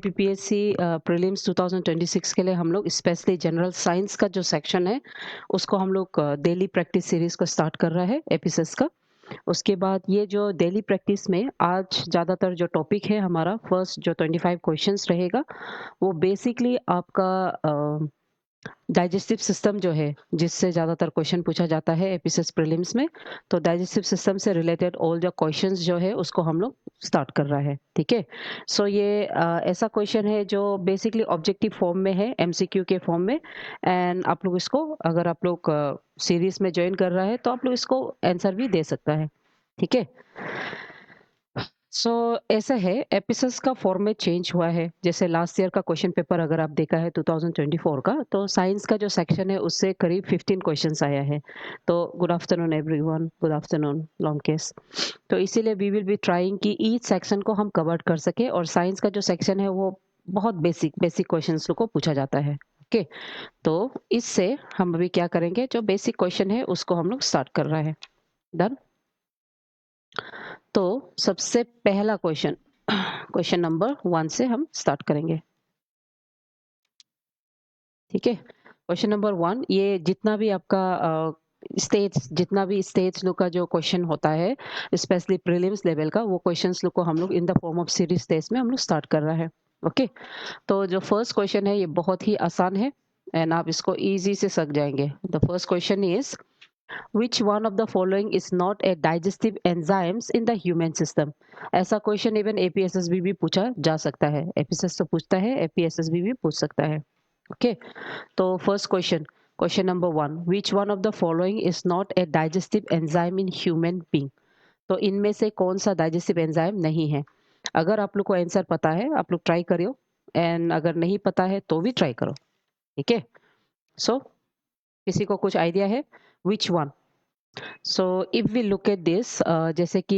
PPSC prelims 2026 के लिए हम लोग स्पेशली जनरल साइंस का जो सेक्शन है उसको हम लोग डेली प्रैक्टिस सीरीज को स्टार्ट कर रहा है एपिसोड्स का। उसके बाद ये जो डेली प्रैक्टिस में आज ज़्यादातर जो टॉपिक है हमारा फर्स्ट जो 25 क्वेश्चंस रहेगा वो बेसिकली आपका डाइजेस्टिव सिस्टम जो है जिससे ज़्यादातर क्वेश्चन पूछा जाता है एपीएसएस प्रीलिम्स में। तो डाइजेस्टिव सिस्टम से रिलेटेड ऑल जो क्वेश्चंस जो है उसको हम लोग स्टार्ट कर रहा है, ठीक है। सो ये ऐसा क्वेश्चन है जो बेसिकली ऑब्जेक्टिव फॉर्म में है, एमसीक्यू के फॉर्म में। एंड आप लोग इसको अगर आप लोग सीरीज में ज्वाइन कर रहा है तो आप लोग इसको आंसर भी दे सकता है, ठीक है। सो ऐसा है, एपिसोड्स का फॉर्मेट चेंज हुआ है। जैसे लास्ट ईयर का क्वेश्चन पेपर अगर आप देखा है 2024 का, तो साइंस का जो सेक्शन है उससे करीब 15 क्वेश्चंस आया है। तो good afternoon everyone, good afternoon long case. तो इसीलिए वी विल बी ट्राइंग कि ईच सेक्शन को हम कवर कर सके। और साइंस का जो सेक्शन है वो बहुत बेसिक बेसिक क्वेश्चंस को पूछा जाता है, ओके। तो इससे हम अभी क्या करेंगे, जो बेसिक क्वेश्चन है उसको हम लोग स्टार्ट कर रहे हैं। डन। तो सबसे पहला क्वेश्चन, क्वेश्चन नंबर 1 से हम स्टार्ट करेंगे, ठीक है। क्वेश्चन नंबर 1, ये जितना भी आपका जितना भी स्टेट्स लोग का जो क्वेश्चन होता है स्पेशली प्रीलिम्स लेवल का, वो क्वेश्चंस लोग को हम लोग in the form of series test में हम लोग स्टार्ट कर रहा है, ओके। तो जो फर्स्ट क्वेश्चन है ये बहुत ही आसान है एंड आप इसको इजी से सक जाएंगे। The first question is Which one of the following is not a digestive enzymes in the human system? ऐसा क्वेश्चन इवन एपीएसएसबी भी पूछा जा सकता है। एपीएसएस तो पूछता है, एपीएसएसबी भी पूछ सकता है, ओके। तो first question, question number 1, which one of the following is not a digestive enzyme in human being? तो इनमें से कौन सा डाइजेस्टिव एंजाइम नहीं है? अगर आप लोग को आंसर पता है आप लोग ट्राई करियो, एंड अगर नहीं पता है तो भी ट्राई करो, ठीक है। सो किसी को कुछ आइडिया है which one? So if we look at this, जैसे कि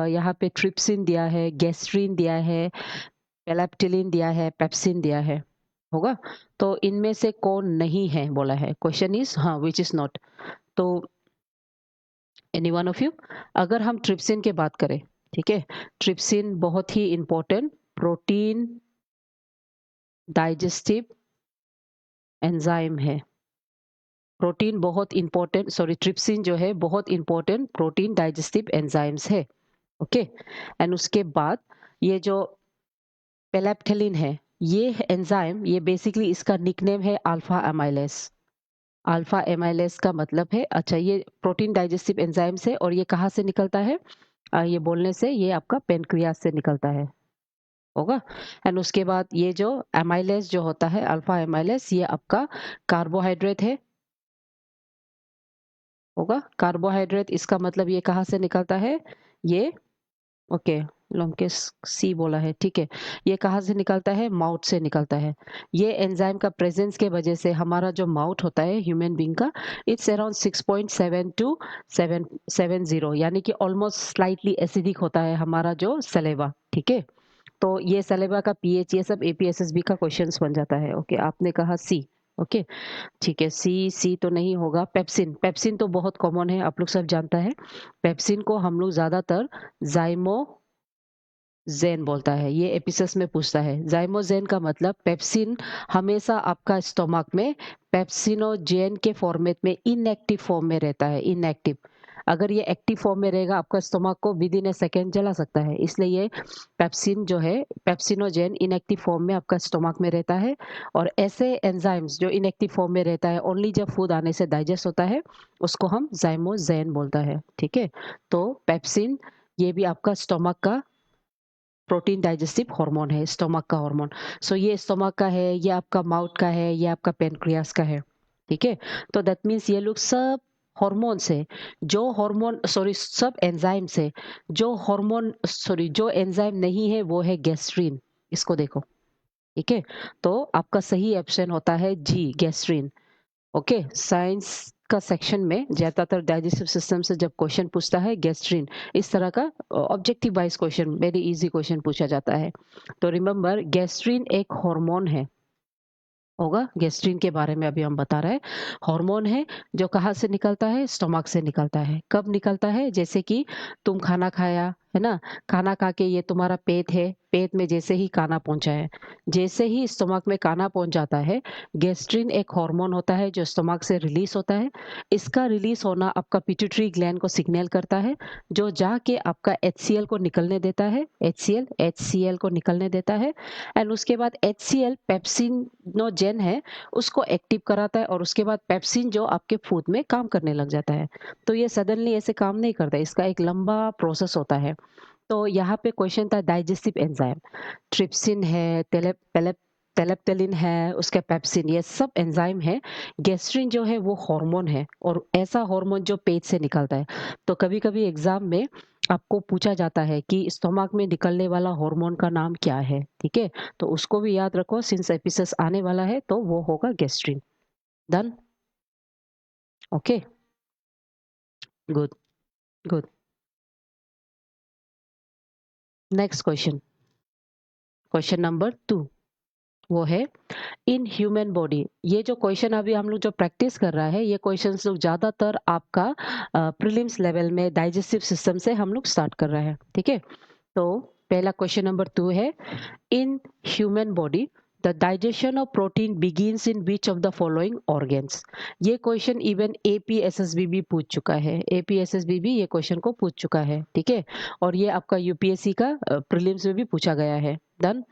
यहाँ पे ट्रिप्सिन दिया है, गैस्ट्रीन दिया है, पेलाप्टिलिन दिया है, पेप्सिन दिया है, होगा। तो इनमें से कौन नहीं है बोला है, क्वेश्चन इज हाँ विच इज नॉट। तो एनी वन ऑफ यू? अगर हम ट्रिप्सिन की बात करें, ठीक है, ट्रिप्सिन बहुत ही इंपॉर्टेंट प्रोटीन डाइजेस्टिव एंजाइम है। प्रोटीन बहुत इंपॉर्टेंट, सॉरी ट्रिप्सिन जो है बहुत इंपॉर्टेंट प्रोटीन डाइजेस्टिव एंजाइम्स है, ओके। एंड उसके बाद ये जो पेलेप्टेलिन है, ये एंजाइम, ये बेसिकली इसका निकनेम है अल्फा एमाइलेस। अल्फा एमाइलेस का मतलब है, अच्छा ये प्रोटीन डाइजेस्टिव एंजाइम्स है और ये कहाँ से निकलता है? ये बोलने से ये आपका पेनक्रियास से निकलता है, होगा। एंड उसके बाद ये जो एमाइलेस जो होता है, अल्फा एमाइलेस, ये आपका कार्बोहाइड्रेट है, होगा। कार्बोहाइड्रेट, इसका मतलब ये कहाँ से निकलता है? ये, ओके, लॉन्केस सी बोला है, ठीक है। ये कहाँ से निकलता है? माउथ से निकलता है। ये एंजाइम का प्रेजेंस के वजह से हमारा जो माउथ होता है ह्यूमन बीइंग का, इट्स अराउंड 6.7 टू 770, यानी कि ऑलमोस्ट स्लाइटली एसिडिक होता है हमारा जो सलेवा, ठीक है। तो ये सलेवा का पीएच, ये सब एपीएसएसबी का क्वेश्चंस बन जाता है, ओके। आपने कहा सी, ओके, ठीक है। सी सी तो नहीं होगा। पेप्सिन, पेप्सिन तो बहुत कॉमन है, आप लोग सब जानता है। पेप्सिन को हम लोग ज्यादातर जाइमोजेन बोलता है, ये एपिसोड में पूछता है। जाइमोजेन का मतलब पेप्सिन हमेशा आपका स्टोमक में पेप्सिनोजेन के फॉर्मेट में इनएक्टिव फॉर्म में रहता है, इनएक्टिव। अगर ये एक्टिव फॉर्म में रहेगा आपका स्टोमक को विद इन ए सेकेंड जला सकता है, इसलिए ये पेप्सिन जो है, पेप्सिनोजेन इनएक्टिव फॉर्म में आपका स्टोमक में रहता है। और ऐसे एंजाइम्स जो इनएक्टिव फॉर्म में रहता है, ओनली जब फूड आने से डाइजेस्ट होता है, उसको हम जाइमोजेन बोलता है, ठीक है। तो पेप्सिन ये भी आपका स्टोमक का प्रोटीन डाइजेस्टिव हार्मोन है, स्टोमक का हार्मोन। सो ये स्टोमक का है, ये आपका माउथ का है, ये आपका पेनक्रियास का है, ठीक है। तो दैट मीन्स ये लोग सब हार्मोन से, जो हार्मोन, सॉरी, सब एंजाइम से जो हार्मोन, सॉरी, जो एंजाइम नहीं है वो है गैस्ट्रीन। इसको देखो, ठीक है। तो आपका सही ऑप्शन होता है जी, गैस्ट्रीन, ओके। साइंस का सेक्शन में ज्यादातर डाइजेस्टिव सिस्टम से जब क्वेश्चन पूछता है गैस्ट्रीन, इस तरह का objective wise question, very easy question पूछा जाता है। तो रिमेम्बर, गैस्ट्रीन एक हार्मोन है, होगा। गैस्ट्रीन के बारे में अभी हम बता रहे हैं। हार्मोन है जो कहाँ से निकलता है? स्टोमक से निकलता है। कब निकलता है? जैसे कि तुम खाना खाया, है ना? खाना खा के ये तुम्हारा पेट है, पेट में जैसे ही खाना पहुँचा है, जैसे ही स्टमक में खाना पहुँच जाता है, गैस्ट्रिन एक हार्मोन होता है जो स्टमक से रिलीज़ होता है। इसका रिलीज़ होना आपका पिट्यूटरी ग्लैंड को सिग्नल करता है, जो जाके आपका एचसीएल को निकलने देता है, एचसीएल को निकलने देता है एंड उसके बाद एचसीएल पेप्सिनोजेन है, उसको एक्टिव कराता है और उसके बाद पेप्सिन जो आपके फूड में काम करने लग जाता है। तो ये सडनली ऐसे काम नहीं करता, इसका एक लंबा प्रोसेस होता है। तो यहाँ पे क्वेश्चन था डाइजेस्टिव एंजाइम, ट्रिप्सिन है, टेलेप्टेलिन है, उसका पेप्सिन, ये सब एंजाइम है। गैस्ट्रिन जो है वो हार्मोन है और ऐसा हार्मोन जो पेट से निकलता है। तो कभी-कभी एग्जाम में आपको पूछा जाता है कि स्टमक में निकलने वाला हार्मोन का नाम क्या है, ठीक है? तो उसको भी याद रखो, सिंस एपिसोड आने वाला है तो वो होगा gastrin. Done? Okay, good, good. Next question, question number 2 वो है इन ह्यूमन बॉडी। ये जो क्वेश्चन अभी हम लोग जो प्रैक्टिस कर रहा है, ये क्वेश्चंस लोग ज्यादातर आपका प्रीलिम्स लेवल में डाइजेस्टिव सिस्टम से हम लोग स्टार्ट कर रहे हैं, ठीक है? तो पहला क्वेश्चन नंबर 2 है इन human body the digestion of protein begins in which of the following organs. ये क्वेश्चन इवन एपीएसएसबी भी पूछ चुका है, एपीएसएसबी भी ये क्वेश्चन को पूछ चुका है, ठीक है? और ये आपका यूपीएससी का प्रीलिम्स में भी पूछा गया है। डन?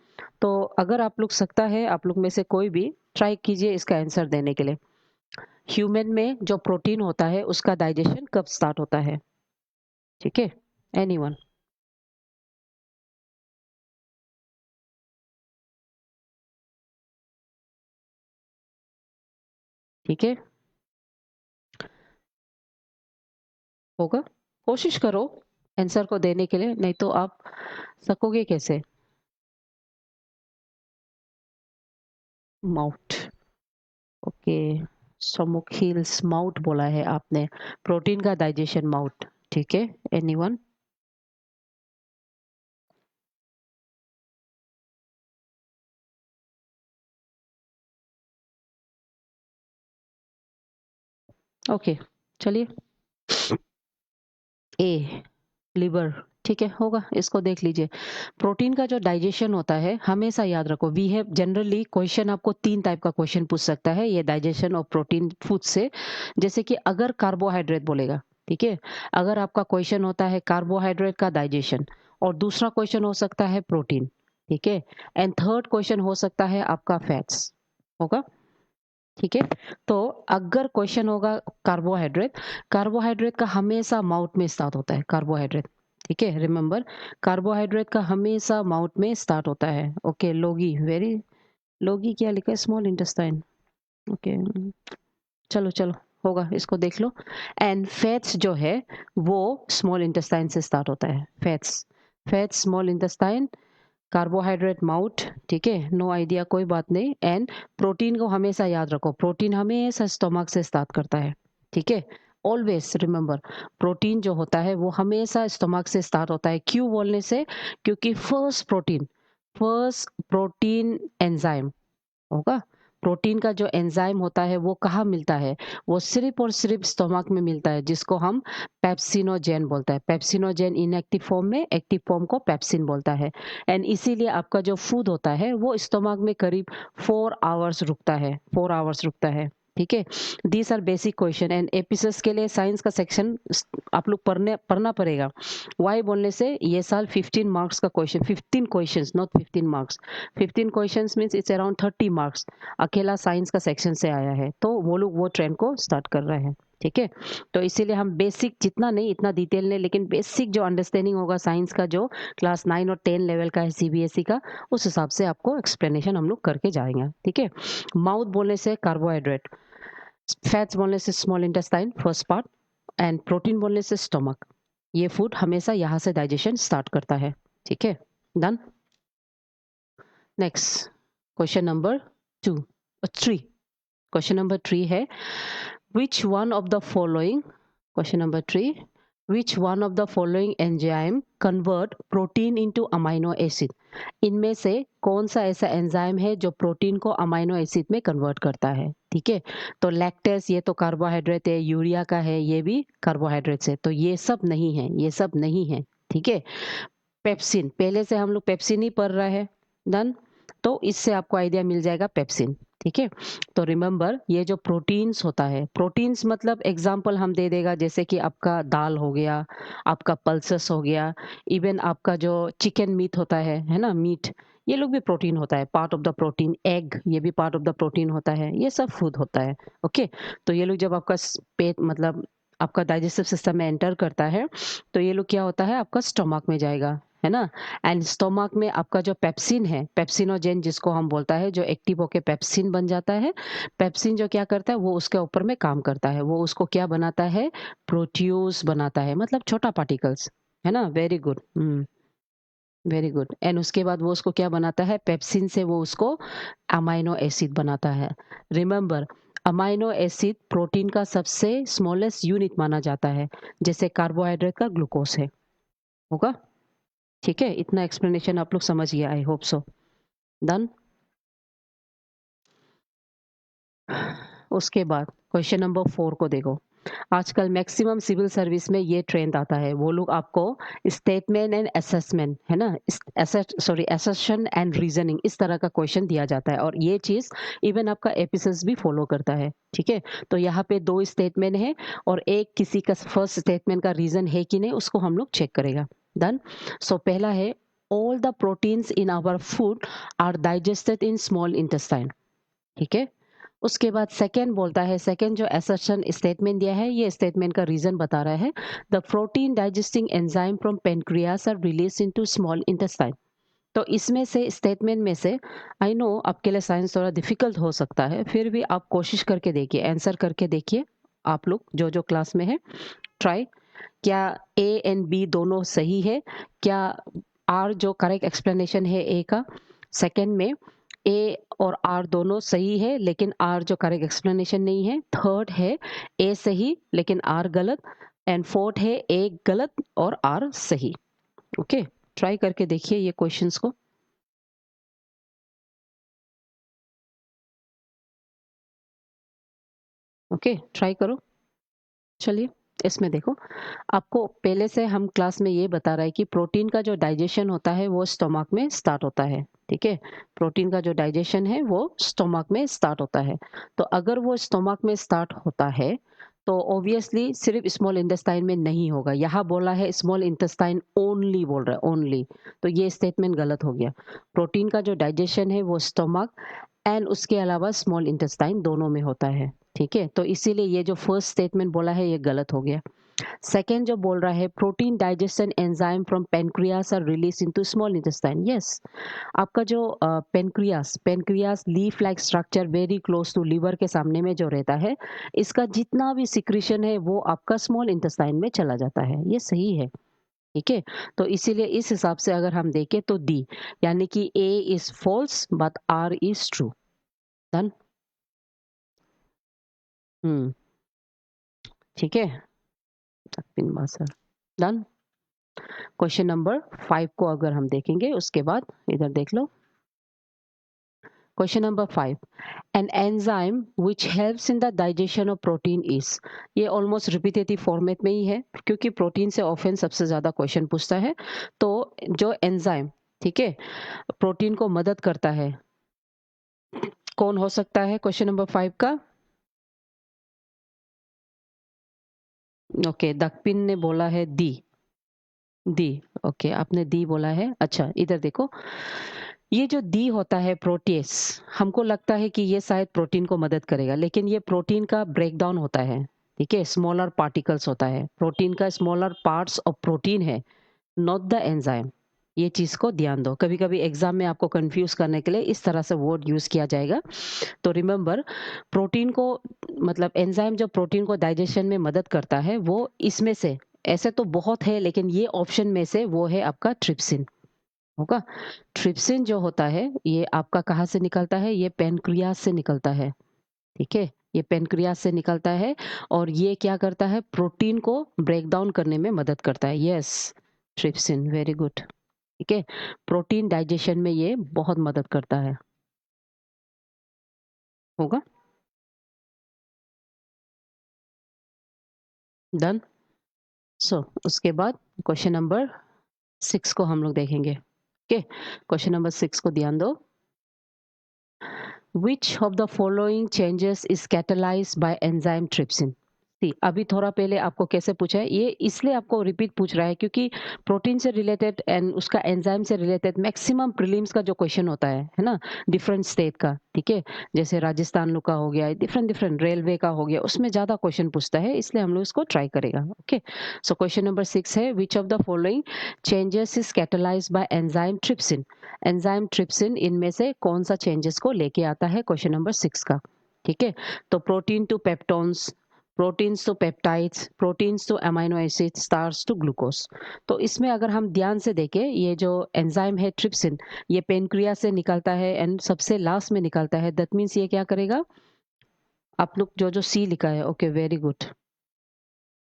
तो अगर आप लोग सकता है, आप लोग में से कोई भी ट्राई कीजिए इसका आंसर देने के लिए। ह्यूमन में जो प्रोटीन होता है उसका डाइजेशन कब स्टार्ट होता है? ठीक है, एनीवन? ठीक है, होगा, कोशिश करो आंसर को देने के लिए, नहीं तो आप सकोगे कैसे? Mouth, okay, stomach hills mouth बोला है आपने, प्रोटीन का डाइजेशन माउथ, ठीक है, एनीवन? ओके, चलिए, ए, लिवर, ठीक है, होगा, इसको देख लीजिए। प्रोटीन का जो डाइजेशन होता है, हमेशा याद रखो, वी हैव जनरली क्वेश्चन आपको 3 टाइप का क्वेश्चन पूछ सकता है ये डाइजेशन ऑफ प्रोटीन फूड से। जैसे कि अगर कार्बोहाइड्रेट बोलेगा, ठीक है? अगर आपका क्वेश्चन होता है कार्बोहाइड्रेट का डाइजेशन, और दूसरा क्वेश्चन हो सकता है प्रोटीन, ठीक है? एंड थर्ड क्वेश्चन हो सकता है आपका फैट्स, होगा, ठीक है? तो अगर क्वेश्चन होगा कार्बोहाइड्रेट, कार्बोहाइड्रेट का हमेशा माउथ में स्टार्ट होता है, कार्बोहाइड्रेट, ठीक है? रिमेंबर, कार्बोहाइड्रेट का हमेशा माउथ में स्टार्ट होता है। ओके, लोगी, वेरी, लोगी क्या लिखा है? स्मॉल इंटेस्टाइन, ओके, चलो चलो, होगा, इसको देख लो। एंड फैट्स जो है वो स्मॉल इंटेस्टाइन से स्टार्ट होता है, fats, fats small intestine, carbohydrate mouth, ठीक है, नो आइडिया, कोई बात नहीं। एंड प्रोटीन को हमेशा याद रखो, प्रोटीन हमेशा स्टोमक से स्टार्ट करता है, ठीक है? ऑलवेज रिमेंबर, प्रोटीन जो होता है वो हमेशा स्टोमक से स्टार्ट होता है। क्यों बोलने से? क्योंकि फर्स्ट प्रोटीन एंजाइम होगा, प्रोटीन का जो एंजाइम होता है वो कहाँ मिलता है? वो सिर्फ और सिर्फ स्टोमक में मिलता है, जिसको हम पेप्सिनोजेन बोलता है। पेप्सिनोजेन इनएक्टिव फॉर्म में, एक्टिव फॉर्म को पेप्सिन बोलता है। एंड इसीलिए आपका जो फूड होता है वो स्टोमक में करीब 4 आवर्स रुकता है, 4 आवर्स रुकता है, ठीक है? These are basic question and episodes के लिए साइंस का सेक्शन आप लोग पढ़ना पड़ेगा। वाई बोलने से, ये साल 15 मार्क्स का question, 15 questions, not 15 marks, 15 questions means it's around 30 marks, अकेला साइंस का सेक्शन से आया है, तो वो लोग वो ट्रेंड को स्टार्ट कर रहे हैं, ठीक है? तो इसीलिए हम बेसिक, जितना नहीं इतना डिटेल नहीं, लेकिन बेसिक जो अंडरस्टैंडिंग होगा साइंस का, जो क्लास 9 और 10 लेवल का है सीबीएसई का, उस हिसाब से आपको एक्सप्लेनेशन हम लोग करके जाएंगे, ठीक है? माउथ बोलने से कार्बोहाइड्रेट, फैट्स बोलने से small intestine first part, and protein बोलने से स्टमक, ये फूड हमेशा यहाँ से डाइजेशन स्टार्ट करता है, ठीक है? Done? Next, question number 2, 3, question number 3 है which one of the following, question number 3, which one of the following enzyme convert protein into amino acid? इनमें से कौन सा ऐसा एंजाइम है जो प्रोटीन को अमाइनो एसिड में कन्वर्ट करता है, ठीक है? तो लैक्टेस, ये तो कार्बोहाइड्रेट है, यूरिया का है, ये भी कार्बोहाइड्रेट्स है, तो ये सब नहीं है, ये सब नहीं है, ठीक है? पेप्सिन, पहले से हम लोग पेप्सिन ही पढ़ रहे हैं, डन? तो इससे आपको आइडिया मिल जाएगा पेप्सिन, ठीक है? तो रिमेंबर ये जो प्रोटीन्स होता है, प्रोटीन्स मतलब एग्ज़ाम्पल हम दे देगा जैसे कि आपका दाल हो गया, आपका पल्सेस हो गया, इवन आपका जो चिकन मीट होता है ना? मीट, ये लोग भी प्रोटीन होता है, part of the protein, egg ये भी पार्ट ऑफ द प्रोटीन होता है, ये सब फूड होता है, ओके? तो ये लोग जब आपका पेट मतलब आपका डाइजेस्टिव सिस्टम में एंटर करता है, तो ये लोग क्या होता है आपका स्टमक में जाएगा, है ना? एंड स्टमक में आपका जो पेप्सिन है, पेप्सिनोजेन जिसको हम बोलता है, जो एक्टिव होके पेप्सिन बन जाता है। पेप्सिन जो क्या करता है वो उसके ऊपर में काम करता है, वो उसको क्या बनाता है, प्रोट्यूस बनाता है, मतलब छोटा पार्टिकल्स, है ना? Very good, very good. And उसके बाद वो उसको क्या बनाता है, पेप्सिन से वो उसको अमाइनो एसिड बनाता है। रिमेंबर, अमाइनो एसिड प्रोटीन का सबसे स्मॉलेस्ट यूनिट माना जाता है, जैसे कार्बोहाइड्रेट का ग्लूकोज है, होगा? ठीक है, इतना एक्सप्लेनेशन आप लोग समझ गया, आई होप सो। डन। उसके बाद क्वेश्चन नंबर 4 को देखो। आजकल मैक्सिमम सिविल सर्विस में ये ट्रेंड आता है, वो लोग आपको स्टेटमेंट एंड असेसमेंट, है ना, असर्शन एंड रीजनिंग, इस तरह का क्वेश्चन दिया जाता है, और ये चीज इवन आपका एपिसोड्स भी फॉलो करता है, ठीक है? तो यहाँ पे 2 स्टेटमेंट है और एक किसी का फर्स्ट स्टेटमेंट का रीजन है कि नहीं, उसको हम लोग चेक करेगा। डन। सो पहला है, all the proteins in our food are digested in small intestine, ठीक है? उसके बाद सेकंड बोलता है, सेकंड जो असर्शन स्टेटमेंट दिया है, ये स्टेटमेंट का रीजन बता रहा है, the protein digesting enzyme from pancreas are release into small intestine. तो इसमें से स्टेटमेंट में से, आई नो आपके लिए साइंस थोड़ा डिफिकल्ट हो सकता है, फिर भी आप कोशिश करके देखिए, आंसर करके देखिए, आप लोग जो जो क्लास में है, ट्राई। क्या ए एंड बी दोनों सही है? क्या आर जो करेक्ट एक्सप्लेनेशन है ए का, सेकंड में ए और आर दोनों सही है लेकिन आर जो करेक्ट एक्सप्लेनेशन नहीं है, थर्ड है ए सही लेकिन आर गलत, एंड फोर्थ है ए गलत और आर सही। ओके, ट्राई करके देखिए ये क्वेश्चंस को। ओके, ट्राई करो। चलिए, इसमें देखो, आपको पहले से हम क्लास में ये बता रहा है कि प्रोटीन का जो डाइजेशन होता है वो स्टमक में स्टार्ट होता है, ठीक है? प्रोटीन का जो डाइजेशन है वो स्टमक में स्टार्ट होता है। तो अगर वो स्टमक में स्टार्ट होता है तो ऑब्वियसली सिर्फ स्मॉल इंटेस्टाइन में नहीं होगा, यहाँ बोला है स्मॉल इंटेस्टाइन ओनली, बोल रहा है ओनली, तो ये स्टेटमेंट गलत हो गया। प्रोटीन का जो डाइजेशन है वो स्टमक एंड उसके अलावा स्मॉल इंटेस्टाइन दोनों में होता है, ठीक है? तो इसीलिए ये जो फर्स्ट स्टेटमेंट बोला है ये गलत हो गया। सेकेंड जो बोल रहा है, protein digestion enzyme from pancreas are release into small intestine, yes. आपका जो pancreas pancreas leaf like structure very close to liver के सामने में जो रहता है, इसका जितना भी सिक्रीशन है वो आपका स्मॉल इंटेस्टाइन में चला जाता है, ये सही है, ठीक है? तो इसीलिए इस हिसाब से अगर हम देखें तो डी, यानी कि A is false but R is true. Done. हम्म, ठीक है। Pin master, done. Question number 5 को अगर हम देखेंगे उसके बाद इधर देख लो। Question number 5, an enzyme which helps in the digestion of protein is, ये ऑलमोस्ट रिपीटेटिव फॉर्मेट में ही है क्योंकि प्रोटीन से ऑफन सबसे ज्यादा क्वेश्चन पूछता है। तो जो एंजाइम, ठीक है, प्रोटीन को मदद करता है, कौन हो सकता है क्वेश्चन नंबर 5 का? ओके, दकपिन ने बोला है दी, दी। ओके, आपने दी बोला है, अच्छा इधर देखो, ये जो दी होता है प्रोटीएस, हमको लगता है कि ये शायद प्रोटीन को मदद करेगा, लेकिन ये प्रोटीन का ब्रेक डाउन होता है, ठीक है, स्मॉलर पार्टिकल्स होता है, प्रोटीन का स्मॉलर पार्ट्स ऑफ प्रोटीन है, नॉट द एंजाइम। ये चीज को ध्यान दो, कभी कभी एग्जाम में आपको कंफ्यूज करने के लिए इस तरह से वर्ड यूज किया जाएगा। तो रिमेंबर, प्रोटीन को मतलब एंजाइम जो प्रोटीन को डाइजेशन में मदद करता है वो इसमें से, ऐसे तो बहुत है लेकिन ये ऑप्शन में से वो है आपका ट्रिप्सिन, होगा। ट्रिप्सिन जो होता है ये आपका कहाँ से निकलता है, ये पेनक्रियास से निकलता है, ठीक है, ये पेनक्रियास से निकलता है, और ये क्या करता है, प्रोटीन को ब्रेक डाउन करने में मदद करता है, यस, ट्रिप्सिन, वेरी गुड, ठीक है, प्रोटीन डाइजेशन में ये बहुत मदद करता है, होगा। डन। सो उसके बाद क्वेश्चन नंबर 6 को हम लोग देखेंगे। ओके, क्वेश्चन नंबर 6 को ध्यान दो। Which of the following changes is catalyzed by enzyme trypsin? अभी थोड़ा पहले आपको कैसे पूछा है, ये इसलिए आपको रिपीट पूछ रहा है क्योंकि प्रोटीन से रिलेटेड एंड उसका एंजाइम से रिलेटेड मैक्सिमम प्रीलिम्स का जो क्वेश्चन होता है ना, डिफरेंट स्टेट का, ठीक है, जैसे राजस्थान लोग का हो गया, डिफरेंट डिफरेंट रेलवे का हो गया, उसमें ज्यादा क्वेश्चन पूछता है, इसलिए हम लोग इसको ट्राई करेगा। ओके, सो क्वेश्चन नंबर 6 है, विच of the following changes is catalysed bye enzyme trypsin? Enzyme trypsin इनमें से कौन सा चेंजेस को लेके आता है, क्वेश्चन नंबर 6 का। ठीक है, तो protein to peptones, proteins to peptides, proteins to amino acid, starch to glucose. तो इसमें अगर हम ध्यान से देखें, ये जो एंजाइम है ट्रिप्सिन, ये पेनक्रिया से निकलता है एंड सबसे लास्ट में निकलता है। दैट मीन्स ये क्या करेगा, आप लोग जो जो सी लिखा है, ओके वेरी गुड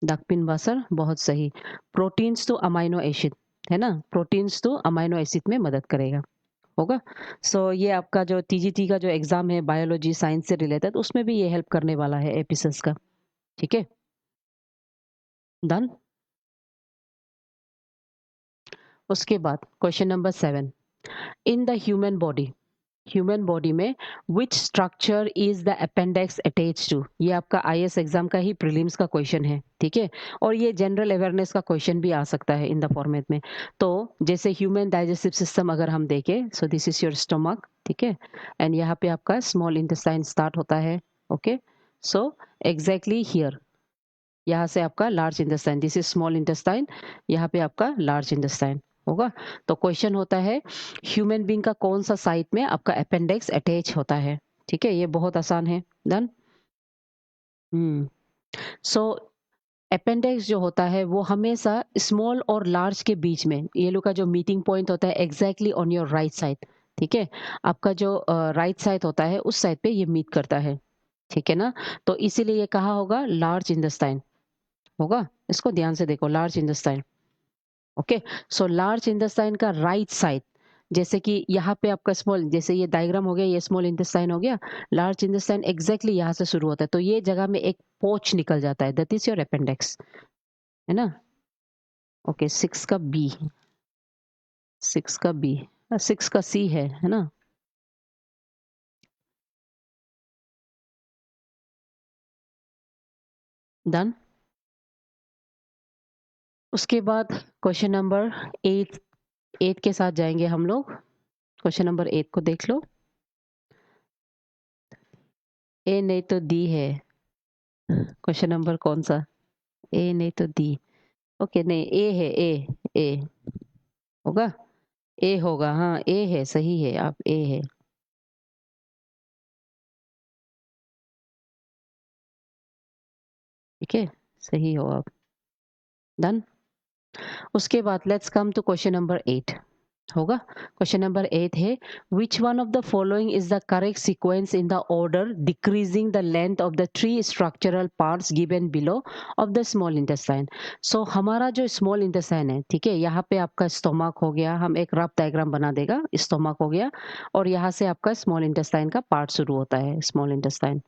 दाकपिन बासर, बहुत सही। प्रोटीन्स टू अमाइनो एसिड है ना, प्रोटीन्स टू अमाइनो एसिड में मदद करेगा, होगा। सो ये आपका जो टीजीटी का जो एग्जाम है बायोलॉजी साइंस से रिलेटेड, उसमें भी ये हेल्प करने वाला है एपिसस का। ठीक है, डन। उसके बाद question number 7, in the human body, human body में which structure is the appendix attach to? ये आपका आईएएस एग्जाम का ही प्रीलिम्स का क्वेश्चन है, ठीक है, और ये जनरल अवेयरनेस का क्वेश्चन भी आ सकता है इन द फॉर्मेट में। तो जैसे ह्यूमन डाइजेस्टिव सिस्टम अगर हम देखें, सो दिस इज योर स्टमक, ठीक है, एंड यहाँ पे आपका स्मॉल इंटेस्टाइन स्टार्ट होता है। ओके, सो एग्जैक्टली हियर, यहाँ से आपका large intestine, this is small intestine, यहाँ पे आपका लार्ज इंटेस्टाइन होगा। तो क्वेश्चन होता है ह्यूमन बीइंग का कौन सा साइट में आपका अपेंडिक्स अटैच होता है? ठीक है, ये बहुत आसान है। डन। सो अपेंडिक्स जो होता है वो हमेशा स्मॉल और लार्ज के बीच में, ये लोग का जो मीटिंग पॉइंट होता है exactly on your right side. ठीक है, आपका जो राइट साइड होता है उस साइड पे ये मीट करता है, ठीक है ना। तो इसीलिए ये कहा होगा लार्ज इंटेस्टाइन होगा, इसको ध्यान से देखो, large intestine. Okay, so large intestine का राइट साइड, जैसे कि यहाँ पे आपका स्मॉल, जैसे ये डायग्राम हो गया, ये स्मॉल इंटेस्टाइन हो गया, लार्ज इंटेस्टाइन एग्जैक्टली यहाँ से शुरू होता है, तो ये जगह में एक पोच निकल जाता है, दैट इज योर अपेंडिक्स, है ना। ओके, 6 का बी, 6 का बी, 6 का सी है ना। डन। उसके बाद क्वेश्चन नंबर 8, 8 के साथ जाएंगे हम लोग। क्वेश्चन नंबर 8 को देख लो। ए नहीं तो डी है, क्वेश्चन नंबर कौन सा? ए नहीं तो डी, ओके नहीं, ए है, ए होगा, ए होगा, हाँ ए है, सही है, आप ए है। ठीक है, सही हो आप। डन। उसके बाद let's come to question number 8 होगा। क्वेश्चन नंबर 8 है, which one of the following is the correct sequence in the order decreasing the length of the 3 structural parts given below of the small intestine? So हमारा जो small intestine है, ठीक है, यहाँ पे आपका स्टोमक हो गया, हम एक रफ डायग्राम बना देगा, स्टोमक हो गया, और यहाँ से आपका स्मॉल इंटेस्टाइन का पार्ट शुरू होता है, स्मॉल इंटेस्टाइन,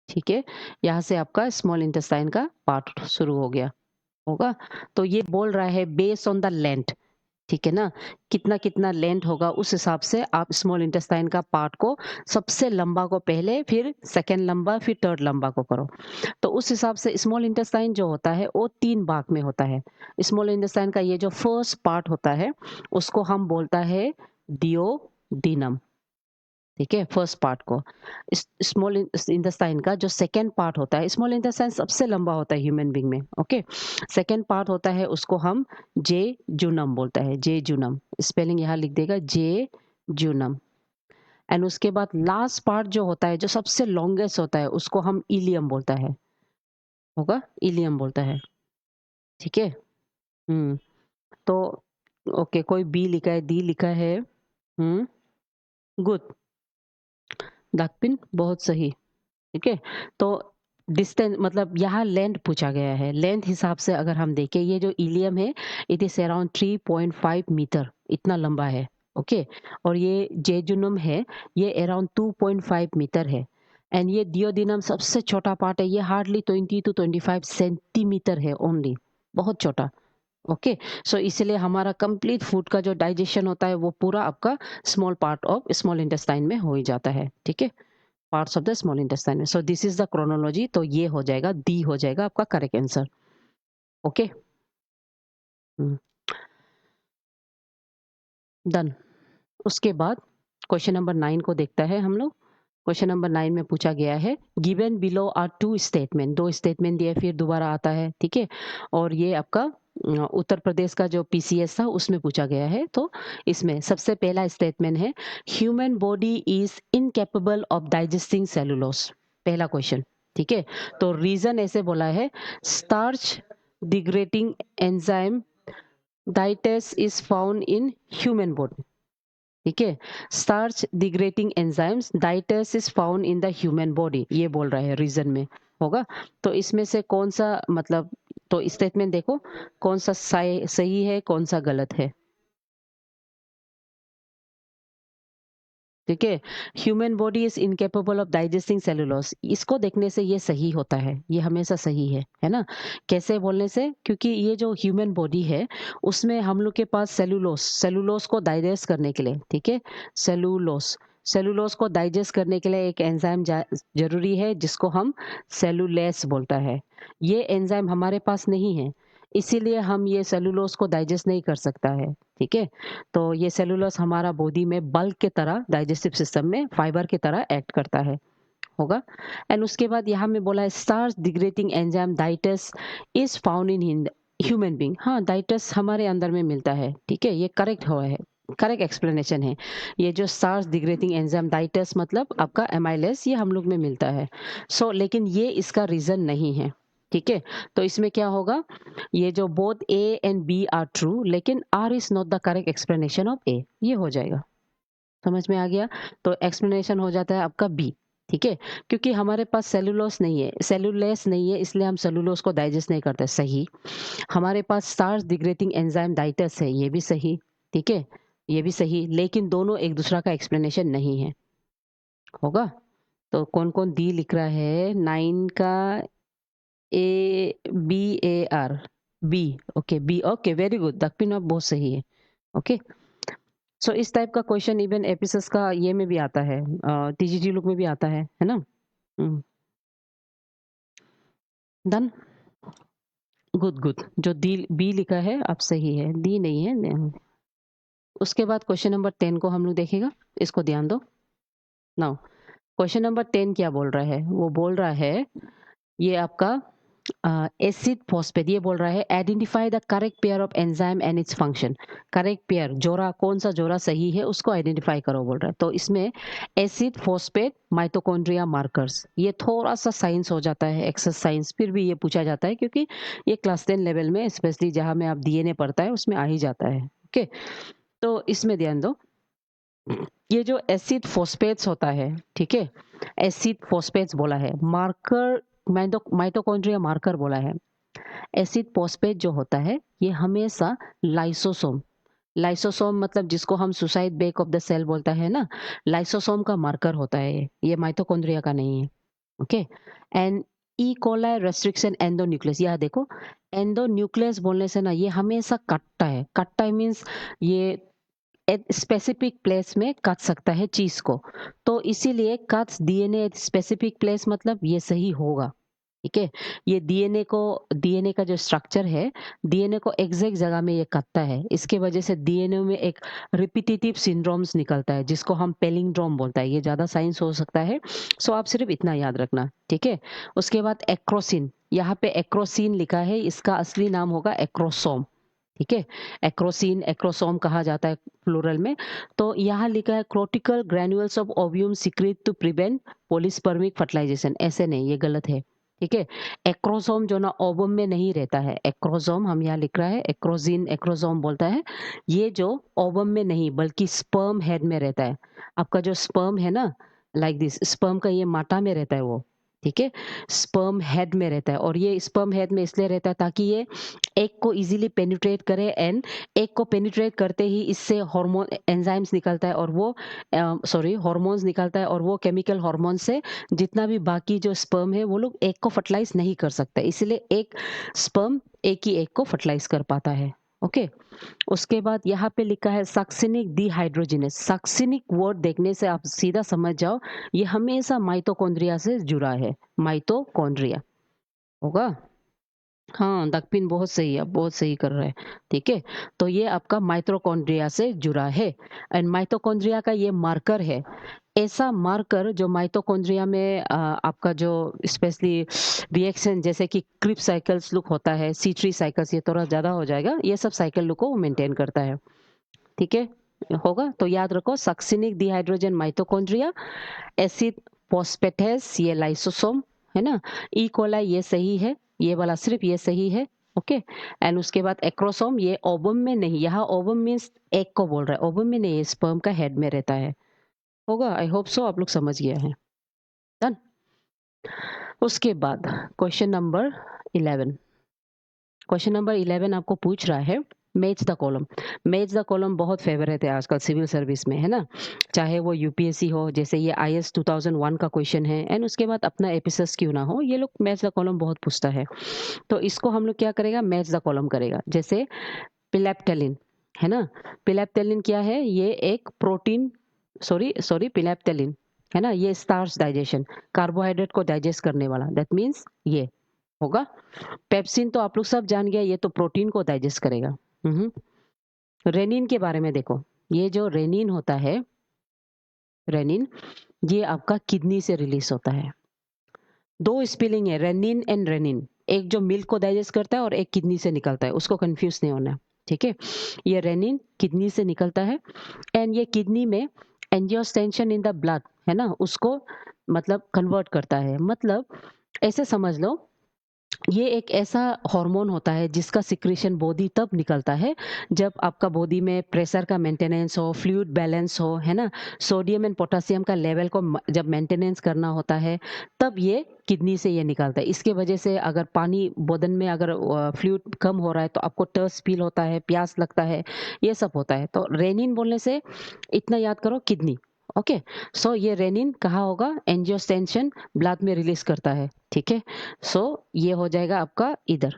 ठीक है, यहाँ से आपका स्मॉल इंटेस्टाइन का पार्ट शुरू हो गया होगा। तो ये बोल रहा है बेस्ड ऑन द लेंथ, ठीक है ना, कितना कितना लेंथ होगा उस हिसाब से आप स्मॉल इंटेस्टाइन का पार्ट को, सबसे लंबा को पहले, फिर सेकेंड लंबा, फिर थर्ड लंबा को करो। तो उस हिसाब से स्मॉल इंटेस्टाइन जो होता है वो 3 भाग में होता है। स्मॉल इंटेस्टाइन का ये जो फर्स्ट पार्ट होता है उसको हम बोलता है डियोडिनम, ठीक है, फर्स्ट पार्ट को। स्मॉल इंटेस्टाइन का जो सेकेंड पार्ट होता है, स्मॉल इंटेस्टाइन सबसे लंबा होता है ह्यूमन बीइंग में, ओके, सेकेंड पार्ट होता है उसको हम जे जूनम बोलता है, जे जूनम, स्पेलिंग यहाँ लिख देगा, जे जूनम। एंड उसके बाद लास्ट पार्ट जो होता है, जो सबसे लॉन्गेस्ट होता है, उसको हम इलियम बोलता है, होगा, इलियम बोलता है, ठीक है। तो ओके, कोई बी लिखा है, डी लिखा है, गुड दाकपिन, बहुत सही, ठीक है। तो डिस्टेंस मतलब यहाँ लेंथ पूछा गया है, लेंथ हिसाब से अगर हम देखें, ये जो इलियम है इट इज अराउंड 3.5 मीटर, इतना लंबा है, ओके, और ये जेजुनम है, ये अराउंड 2.5 मीटर है, एंड ये डियोडिनम सबसे छोटा पार्ट है, ये हार्डली 20 to 25 सेंटीमीटर है ओनली, बहुत छोटा, ओके। सो इसलिए हमारा कंप्लीट फूड का जो डाइजेशन होता है वो पूरा आपका small part of small intestine में हो ही जाता है, ठीक है, parts of the small intestine में। So this is the chronology, तो ये हो जाएगा, डी हो जाएगा आपका करेक्ट आंसर। Okay, done. उसके बाद क्वेश्चन नंबर 9 को देखता है हम लोग। क्वेश्चन नंबर 9 में पूछा गया है, given below are two statement, दो स्टेटमेंट दिए, फिर दोबारा आता है, ठीक है, और ये आपका उत्तर प्रदेश का जो पीसीएस था उसमें पूछा गया है। तो इसमें सबसे पहला स्टेटमेंट है, human body is incapable of digesting cellulose, पहला क्वेश्चन, ठीक है। तो रीजन ऐसे बोला है, starch degrading enzyme diastase is found in human body, ठीक है, starch degrading enzymes diastase is found in the human body, ये बोल रहा है रीजन में होगा। तो इसमें से कौन सा मतलब, तो स्टेटमेंट देखो कौन सा सही है कौन सा गलत है, ठीक है। Human body is incapable of digesting cellulose, इसको देखने से ये सही होता है, ये हमेशा सही है ना। कैसे बोलने से, क्योंकि ये जो ह्यूमन बॉडी है उसमें हम लोग के पास सेलुलोस, सेलुलोस को डाइजेस्ट करने के लिए, ठीक है, सेलुलोस, सेलुलोस को डाइजेस्ट करने के लिए एक एंजाइम जरूरी है जिसको हम सेलुलेस बोलता है। ये एंजाइम हमारे पास नहीं है, इसीलिए हम ये सेलुलोस को डाइजेस्ट नहीं कर सकता है, ठीक है। तो ये सेलुलोस हमारा बॉडी में बल्क के तरह डाइजेस्टिव सिस्टम में फाइबर की तरह एक्ट करता है, होगा। एंड उसके बाद यहाँ में बोला है, starch degrading enzyme diastase is found in human being, हाँ डाइटस हमारे अंदर में मिलता है, ठीक है, ये करेक्ट हुआ है, करेक्ट एक्सप्लेनेशन है। ये जो स्टार्च डिग्रेडिंग एंजाइम डाइटस मतलब आपका एमाइलेस, ये हम लोग में मिलता है। लेकिन ये इसका रीजन नहीं है, ठीक है। तो इसमें क्या होगा, ये जो both A and B are true, लेकिन R is not the correct explanation of A, ये हो जाएगा, समझ में आ गया। तो एक्सप्लेनेशन हो जाता है आपका बी, ठीक है, क्योंकि हमारे पास सेलुलोस नहीं है, सेलुलेस नहीं है, इसलिए हम सेलुलोस को डाइजेस्ट नहीं करते, सही। हमारे पास स्टार्च डिग्रेडिंग एंजाइम डाइटस है, ये भी सही, ठीक है, ये भी सही, लेकिन दोनों एक दूसरा का एक्सप्लेनेशन नहीं है, होगा। तो कौन कौन डी लिख रहा है 9 का, A B A R, B, okay B, okay very good, दक्षिण आप बहुत सही है, ओके। सो इस टाइप का क्वेश्चन इवन एपिसोड्स का ये में भी आता है, टीजीटी लुक में भी आता है ना। डन, गुड गुड, जो डी बी लिखा है आप सही है, डी नहीं है उसके बाद क्वेश्चन नंबर 10 को हम लोग देखेगा, इसको ध्यान दो। नाउ क्वेश्चन नंबर 10 क्या बोल रहा है, वो बोल रहा है ये आपका एसिड फॉस्फेट, ये बोल रहा है, identify the correct pair of enzyme and its function, correct pair जोड़ा, कौन सा जोड़ा सही है उसको आइडेंटिफाई करो बोल रहा है। तो इसमें एसिड फॉस्फेट माइटोकॉन्ड्रिया मार्कर्स, ये थोड़ा सा साइंस हो जाता है, एक्सेस साइंस, फिर भी ये पूछा जाता है क्योंकि ये क्लास 10 लेवल में स्पेशली जहां में आप डीएनए पढ़ता है उसमें आ ही जाता है, ओके। तो इसमें ध्यान दो, ये जो एसिड फॉस्फेट्स होता है, ठीक है, एसिड फॉस्फेट्स बोला है, मार्कर माइटोकॉन्ड्रिया मार्कर बोला है। एसिड फॉस्फेट जो होता है ये हमेशा लाइसोसोम, लाइसोसोम मतलब जिसको हम suicide bag of the cell बोलता है ना, लाइसोसोम का मार्कर होता है ये माइटोकॉन्ड्रिया का नहीं है, okay. And E coli restriction endonuclease, यह देखो, एंडोन्यूक्लियस बोलने से ना ये हमेशा कटता है, कटता है मीन्स ये स्पेसिफिक प्लेस में कट सकता है चीज को, तो इसीलिए कट्स डीएनए स्पेसिफिक प्लेस, मतलब ये सही होगा, ठीक है। ये डीएनए को, डीएनए का जो स्ट्रक्चर है, डीएनए को एग्जैक्ट जगह में ये कटता है, इसके वजह से डीएनए में एक रिपीटेटिव सिंड्रोम्स निकलता है जिसको हम पेलिंड्रोम बोलता है, ये ज्यादा साइंस हो सकता है। सो आप सिर्फ इतना याद रखना, ठीक है। उसके बाद एक्रोसिन, यहाँ पे एक्रोसिन लिखा है, इसका असली नाम होगा एक्रोसोम, ठीक है, एक्रोसिन एक्रोसोम कहा जाता है प्लूरल में। तो यहाँ लिखा है cortical granules of ovum secrete to prevent polyspermic fertilization, ऐसे नहीं, ये गलत है, ठीक है। एक्रोसोम जो ना ओवम में नहीं रहता है, एक्रोसोम हम यहाँ लिख रहा है, एक्रोजिन एक्रोसोम बोलता है, ये जो ओवम में नहीं बल्कि स्पर्म हेड में रहता है, आपका जो स्पर्म है ना, लाइक दिस स्पर्म का ये माटा में रहता है वो, ठीक है, स्पर्म हेड में रहता है और ये स्पर्म हेड में इसलिए रहता है ताकि ये एग को इजीली पेनिट्रेट करे एंड एग को पेनिट्रेट करते ही इससे हार्मोन एंजाइम्स निकलता है और वो हार्मोन्स निकलता है और वो केमिकल हार्मोन से जितना भी बाकी जो स्पर्म है वो लोग एग को फर्टिलाइज नहीं कर सकते, इसीलिए एक स्पर्म एक ही एग को फर्टिलाइज कर पाता है। ओके, उसके बाद यहाँ पे लिखा है सक्सिनिक डिहाइड्रोजिनेस। सक्सिनिक वर्ड देखने से आप सीधा समझ जाओ ये हमेशा माइटोकॉन्ड्रिया से जुड़ा है, माइटोकॉन्ड्रिया होगा। हाँ, दक्षिण बहुत सही है, बहुत सही कर रहे हैं। ठीक है, तो ये आपका माइटोकॉन्ड्रिया से जुड़ा है एंड माइटोकॉन्ड्रिया का ये मार्कर है। ऐसा मार्कर जो माइटोकॉन्ड्रिया में आपका जो स्पेशली रिएक्शन जैसे कि क्रिप साइकिल्स लुक होता है, C3 साइकिल्स, ये थोड़ा ज्यादा हो जाएगा, ये सब साइकिल लुक को मेंटेन करता है। ठीक है, होगा तो याद रखो succinic dehydrogen mitochondria, acid phosphatase ये लाइसोसोम है ना, ई कोलाई ये सही है, ये वाला सिर्फ ये सही है। ओके, एंड उसके बाद एक्रोसोम ये ओवम में नहीं, यहाँ ओवम मीन्स एग को बोल रहा है, ओवम में नहीं, स्पर्म का हेड में रहता है। होगा, आई होप सो आप लोग समझ गया है। डन। उसके बाद क्वेश्चन नंबर 11, क्वेश्चन नंबर 11 आपको पूछ रहा है match the column. Match the column बहुत फेवरेट है आजकल सिविल सर्विस में, है ना, चाहे वो यूपीएससी हो, जैसे ये IS 2001 का क्वेश्चन है एंड उसके बाद अपना एपिसोड क्यों ना हो, ये लोग मैच द कॉलम बहुत पूछता है। तो इसको हम लोग क्या करेगा, मैच द कॉलम करेगा। जैसे पिलेप्टेलिन है ना, पिलेप्टेलिन क्या है, ये एक प्रोटीन, सॉरी सॉरी पिलेप्टेलिन है ना, ये स्टार्च डाइजेशन, कार्बोहाइड्रेट को डाइजेस्ट करने वाला, दैट मीन्स ये होगा। पेप्सिन तो आप लोग सब जान गया, ये तो प्रोटीन को डाइजेस्ट करेगा। रेनिन के बारे में देखो, ये जो रेनिन होता है, रेनिन ये आपका किडनी से रिलीज होता है। दो स्पेलिंग है रेनिन एंड रेनिन, एक जो मिल्क को डाइजेस्ट करता है और एक किडनी से निकलता है, उसको कंफ्यूज नहीं होना। ठीक है, ये रेनिन किडनी से निकलता है एंड ये किडनी में एंजियोस्टेंशन इन द ब्लड है ना, उसको मतलब कन्वर्ट करता है। मतलब ऐसे समझ लो, ये एक ऐसा हार्मोन होता है जिसका सिक्रीशन बॉडी तब निकलता है जब आपका बॉडी में प्रेशर का मेंटेनेंस हो, फ्लूइड बैलेंस हो, है ना, सोडियम एंड पोटेशियम का लेवल को जब मेंटेनेंस करना होता है तब ये किडनी से ये निकलता है। इसके वजह से अगर पानी बदन में अगर फ्लूइड कम हो रहा है तो आपको टर्स फील होता है, प्यास लगता है, ये सब होता है। तो रेनिन बोलने से इतना याद करो, किडनी। ओके, सो ये रेनिन कहाँ होगा, एंजियोस्टेंशन ब्लड में रिलीज करता है। ठीक है, सो ये हो जाएगा आपका इधर।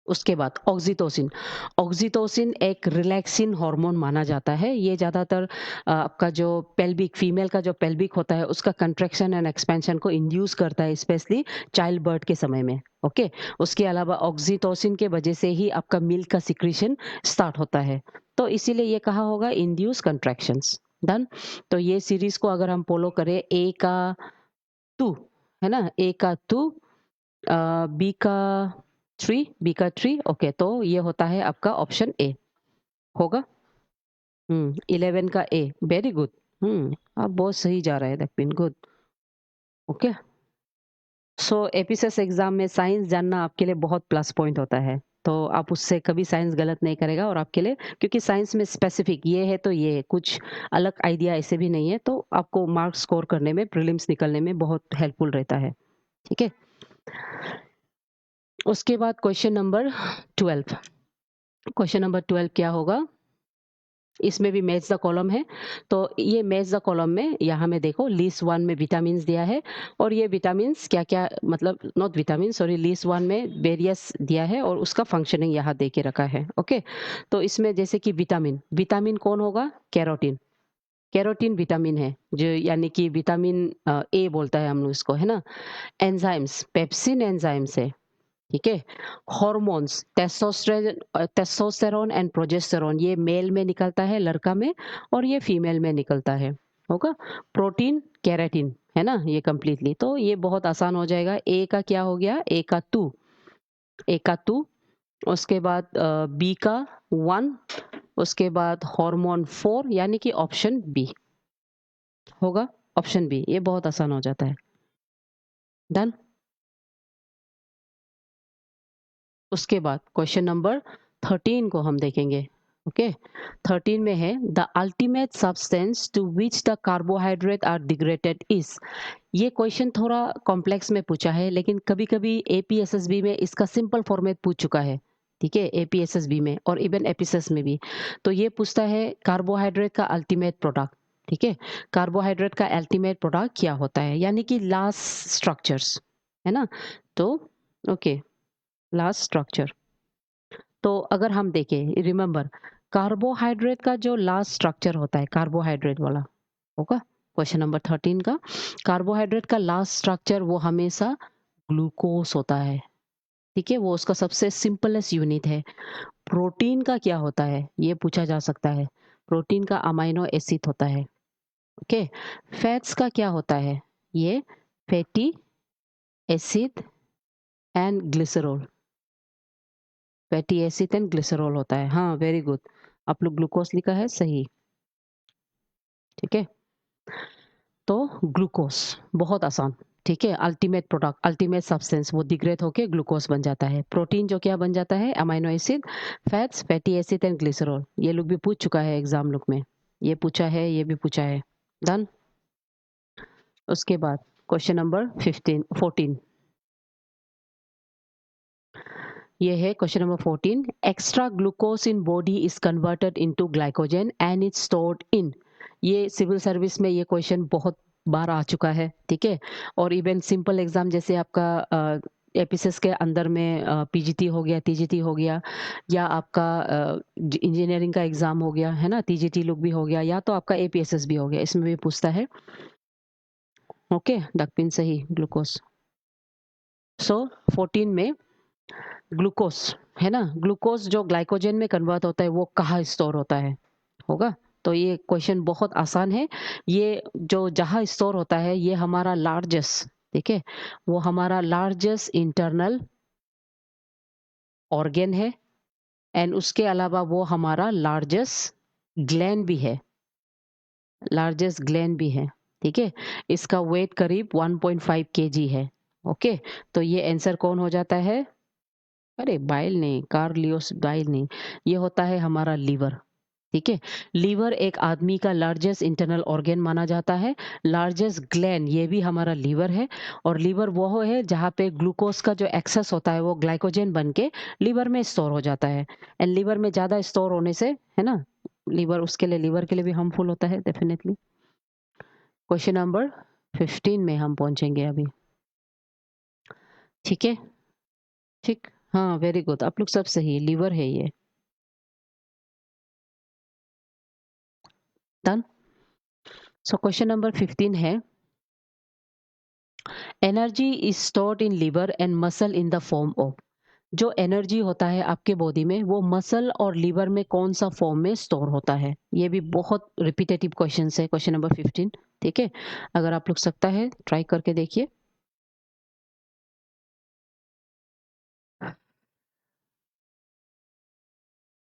उसके बाद ऑक्सीटोसिन, ऑक्सीटोसिन एक रिलैक्सिन हार्मोन माना जाता है। ये ज्यादातर आपका जो पेल्विक, फीमेल का जो पेल्विक होता है उसका कंट्रैक्शन एंड एक्सपेंशन को इंड्यूस करता है, स्पेशली चाइल्ड बर्थ के समय में। ओके, उसके अलावा ऑक्सीटोसिन के वजह से ही आपका मिल्क का सिक्रीशन स्टार्ट होता है, तो इसीलिए ये कहा होगा इंड्यूस कंट्रैक्शंस। डन। तो ये सीरीज को अगर हम फॉलो करें, ए का 2 है ना, ए का 2, बी का 3, बी का 3। ओके, तो ये होता है आपका ऑप्शन ए होगा। 11 का ए, वेरी गुड। आप बहुत सही जा रहे हैं दक्षिण, गुड। ओके, सो एपीएसएस एग्जाम में साइंस जानना आपके लिए बहुत प्लस पॉइंट होता है, तो आप उससे कभी साइंस गलत नहीं करेगा और आपके लिए, क्योंकि साइंस में स्पेसिफिक ये है तो ये है, कुछ अलग आइडिया ऐसे भी नहीं है, तो आपको मार्क्स स्कोर करने में, प्रीलिम्स निकलने में बहुत हेल्पफुल रहता है। ठीक है, उसके बाद क्वेश्चन नंबर 12, क्वेश्चन नंबर 12 क्या होगा, इसमें भी मैच द कॉलम है। तो ये मैच द कॉलम में यहाँ में देखो, लिस्ट 1 में विटामिन दिया है और ये विटामिन क्या क्या, मतलब नॉट विटामिन, सॉरी, लिस्ट 1 में वेरियस दिया है और उसका फंक्शनिंग यहाँ दे के रखा है। ओके, तो इसमें जैसे कि विटामिन, विटामिन कौन होगा, कैरोटीन, कैरोटीन विटामिन है जो, यानी कि विटामिन ए बोलता है हम लोग इसको, है ना। एंजाइम्स, पेप्सिन एंजाइम्स है। ठीक है, हॉर्मोन्स, टेस्टोस्टेरोन एंड प्रोजेस्टेरोन, ये मेल में निकलता है, लड़का में, और ये फीमेल में निकलता है। होगा, प्रोटीन, केराटिन, है ना, ये कंप्लीटली। तो ये बहुत आसान हो जाएगा। ए का क्या हो गया, ए का 2, ए का 2, उसके बाद बी का 1, उसके बाद हार्मोन 4, यानी कि ऑप्शन बी होगा, ऑप्शन बी, ये बहुत आसान हो जाता है। डन। उसके बाद क्वेश्चन नंबर 13 को हम देखेंगे। ओके। 13 में है the ultimate substance to which the carbohydrate are degraded is. ये क्वेश्चन थोड़ा कॉम्प्लेक्स में पूछा है, लेकिन कभी कभी एपीएसएसबी में इसका सिंपल फॉर्मेट पूछ चुका है। ठीक है, एपीएसएसबी में और इवन एपीएसएस में भी। तो ये पूछता है कार्बोहाइड्रेट का अल्टीमेट प्रोडक्ट। ठीक है, कार्बोहाइड्रेट का अल्टीमेट प्रोडक्ट क्या होता है, यानी कि लास्ट स्ट्रक्चर्स, है ना। तो ओके, लास्ट स्ट्रक्चर। तो अगर हम देखें, रिमेंबर कार्बोहाइड्रेट का जो लास्ट स्ट्रक्चर होता है, कार्बोहाइड्रेट वाला होगा क्वेश्चन नंबर 13 का। कार्बोहाइड्रेट का लास्ट स्ट्रक्चर वो हमेशा ग्लूकोज होता है। ठीक है, वो उसका सबसे सिंपलेस्ट यूनिट है। प्रोटीन का क्या होता है ये पूछा जा सकता है। प्रोटीन का अमाइनो एसिड होता है। ओके। फैट्स का क्या होता है, ये fatty acid and glycerol. Fatty acid and glycerol होता है। हाँ, वेरी गुड। आप लोग ग्लूकोज लिखा है, सही। ठीक है, तो ग्लूकोज बहुत आसान। ठीक है, अल्टीमेट प्रोडक्ट, अल्टीमेट सब्सटेंस वो डिग्रेड होके ग्लूकोज बन जाता है। प्रोटीन जो क्या बन जाता है, amino acid. Fats, fatty acid and glycerol. ये लोग भी पूछ चुका है एग्जाम लोग में, ये पूछा है, ये भी पूछा है। डन। उसके बाद क्वेश्चन नंबर 14। ये है question number 14। Extra glucose in body is converted into glycogen and it's stored in. ये सिविल सर्विस में ये क्वेश्चन बहुत बार आ चुका है। ठीक है, और इवन सिंपल एग्जाम जैसे आपका एपीएसएस के अंदर में पीजीटी हो गया, टीजीटी हो गया, या आपका इंजीनियरिंग का एग्जाम हो गया, है ना, टीजीटी लोग भी हो गया, या तो आपका एपीएसएस भी हो गया, इसमें भी पूछता है। ओके, डकपिन सही, ग्लूकोज। सो 14 में ग्लूकोज, है ना, ग्लूकोज जो ग्लाइकोजन में कन्वर्ट होता है वो कहाँ स्टोर होता है, होगा। तो ये क्वेश्चन बहुत आसान है। ये जो जहाँ स्टोर होता है ये हमारा लार्जेस्ट, ठीक है, वो हमारा लार्जेस्ट इंटरनल ऑर्गेन है। एंड उसके अलावा वो हमारा लार्जेस्ट ग्लैंड भी है, लार्जेस्ट ग्लैंड भी है। ठीक है, इसका वेट करीब 1.5 केजी है। ओके, तो ये आंसर कौन हो जाता है, अरे बाइल नहीं, कार्लियोस बाइल नहीं, ये होता है हमारा लीवर। ठीक है, लीवर एक आदमी का लार्जेस्ट इंटरनल ऑर्गेन माना जाता है। लार्जेस्ट ग्लैंड ये भी हमारा लीवर है। और लीवर वो है जहाँ पे ग्लूकोज का जो एक्सेस होता है वो ग्लाइकोजन बन के लीवर में स्टोर हो जाता है। एंड लीवर में ज्यादा स्टोर होने से, है ना, लीवर, उसके लिए, लीवर के लिए भी हार्मफुल होता है डेफिनेटली। क्वेश्चन नंबर 15 में हम पहुंचेंगे अभी। ठीक है, ठीक, हाँ, वेरी गुड, आप लोग सब सही, लीवर है ये। डन। सो क्वेश्चन नंबर 15 है energy is stored in liver and muscle in the form of. जो एनर्जी होता है आपके बॉडी में वो मसल और लिवर में कौन सा फॉर्म में स्टोर होता है। ये भी बहुत रिपीटेटिव क्वेश्चन है, क्वेश्चन नंबर 15। ठीक है, अगर आप लोग सकता है ट्राई करके देखिए।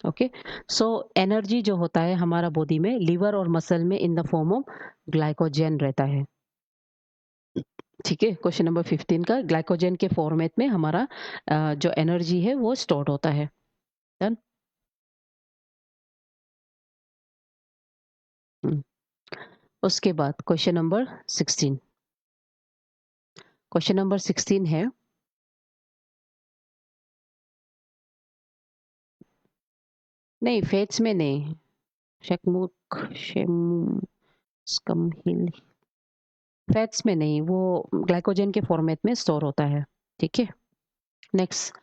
ओके, सो एनर्जी जो होता है हमारा बॉडी में लिवर और मसल में इन द फॉर्म ऑफ ग्लाइकोजन रहता है। ठीक है, क्वेश्चन नंबर 15 का ग्लाइकोजन के फॉर्मेट में हमारा जो एनर्जी है वो स्टोर होता है। डन। उसके बाद क्वेश्चन नंबर 16। क्वेश्चन नंबर 16 है नहीं, फेट्स में नहीं, शकमुख शेम स्कम हिल, फैट्स में नहीं, वो ग्लाइकोजन के फॉर्मेट में स्टोर होता है। ठीक है, next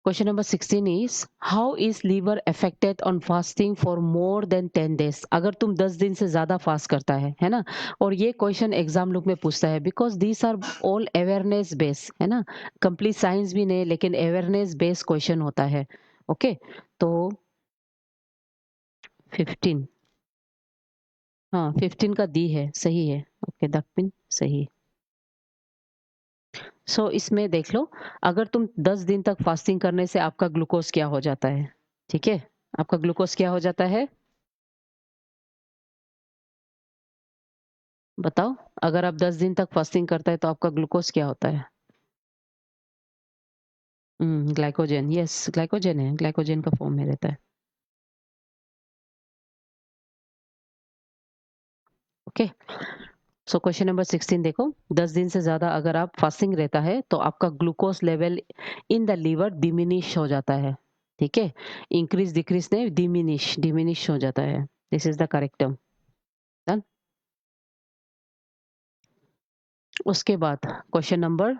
question number 16 is how is liver affected on fasting for more than 10 days। अगर तुम 10 दिन से ज्यादा फास्ट करता है ना। और ये क्वेश्चन एग्जाम लोग में पूछता है because these are all awareness based, है ना, कंप्लीट साइंस भी नहीं लेकिन अवेयरनेस बेस्ड क्वेश्चन होता है। ओके, तो 15, हाँ 15 का दी है, सही है। ओके, दक्षिण सही। सो इसमें देख लो, अगर तुम 10 दिन तक फास्टिंग करने से आपका ग्लूकोज क्या हो जाता है। ठीक है, आपका ग्लूकोज क्या हो जाता है, बताओ। अगर आप 10 दिन तक फास्टिंग करता है तो आपका ग्लूकोज क्या होता है। ग्लाइकोजन, यस, ग्लाइकोजन है, ग्लाइकोजन का फॉर्म में रहता है। ओके। सो क्वेश्चन नंबर 16 देखो, 10 दिन से ज़्यादा अगर आप फास्टिंग रहता है तो आपका glucose level in the liver diminish हो जाता है, ठीक है? इंक्रीज डिक्रीज नहीं, डिमिनिश डिमिनिश हो जाता है। This is the correct term. Done. उसके बाद question number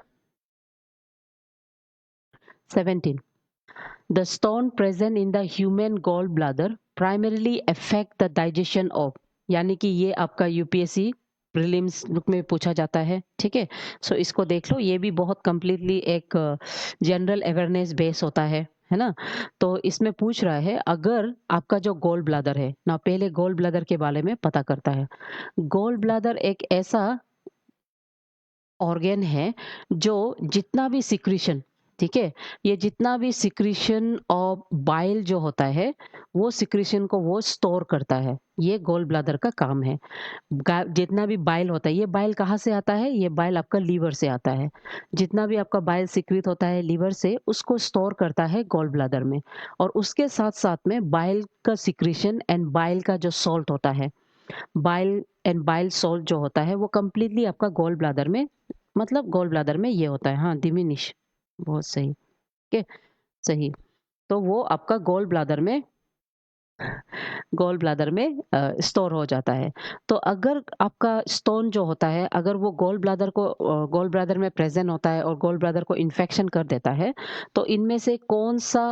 17, the stone present in the human gall bladder primarily affect the digestion of, यानी कि ये आपका यूपीएससी प्रीलिम्स में पूछा जाता है, ठीक है? सो इसको देख लो, ये भी बहुत कंप्लीटली एक जनरल अवेयरनेस बेस होता है ना? तो इसमें पूछ रहा है अगर आपका जो गॉल ब्लाडर है ना, पहले गॉल ब्लाडर के बारे में पता करता है। गॉल ब्लाडर एक ऐसा ऑर्गन है जो जितना भी सिक्रीशन, ठीक है, ये जितना भी सिक्रीशन ऑफ बाइल जो होता है वो सिक्रीशन को वो स्टोर करता है। ये गोल ब्लाडर का काम है। जितना भी बाइल होता है, ये बाइल कहाँ से आता है? ये बाइल आपका लीवर से आता है। जितना भी आपका बाइल सिक्रीट होता है लीवर से, उसको स्टोर करता है गॉल ब्लाडर में। और उसके साथ साथ में बाइल का सिक्रीशन एंड बाइल का जो सॉल्ट होता है, बाइल एंड बाइल सॉल्ट जो होता है वो कंप्लीटली आपका गॉल ब्लाडर में, मतलब गॉल ब्लाडर में ये होता है। हाँ, डिमिनिश, बहुत सही। ओके, सही। तो वो आपका गॉल ब्लाडर में स्टोर हो जाता है। तो अगर आपका स्टोन जो होता है, अगर वो गॉल ब्लाडर में प्रेजेंट होता है और गॉल ब्लाडर को इन्फेक्शन कर देता है, तो इनमें से कौन सा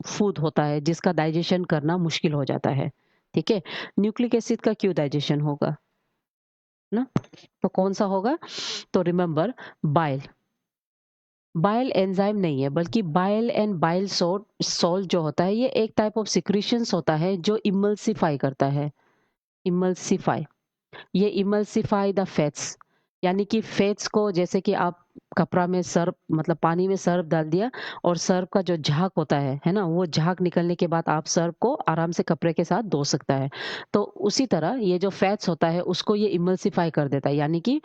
फूड होता है जिसका डाइजेशन करना मुश्किल हो जाता है? ठीक है, न्यूक्लिक एसिड का क्यों डाइजेशन होगा ना? तो कौन सा होगा? तो रिमेंबर, बाइल। बाइल एंजाइम नहीं है, बल्कि बाइल एंड बाइल सॉल्ट जो होता है, ये एक टाइप ऑफ सिक्रीशंस होता है जो इमल्सिफाई करता है। इमल्सिफाई, ये इमल्सिफाई द फैट्स, यानी कि फैट्स को, जैसे कि आप कपड़ा में सर्फ, मतलब पानी में सर्फ डाल दिया और सर्फ का जो झाग होता है ना, वो झाग निकलने के बाद आप सर्फ को आराम से कपड़े के साथ धो सकता है। तो उसी तरह ये जो फैट्स होता है उसको ये इमल्सिफाई कर देता है, यानी कि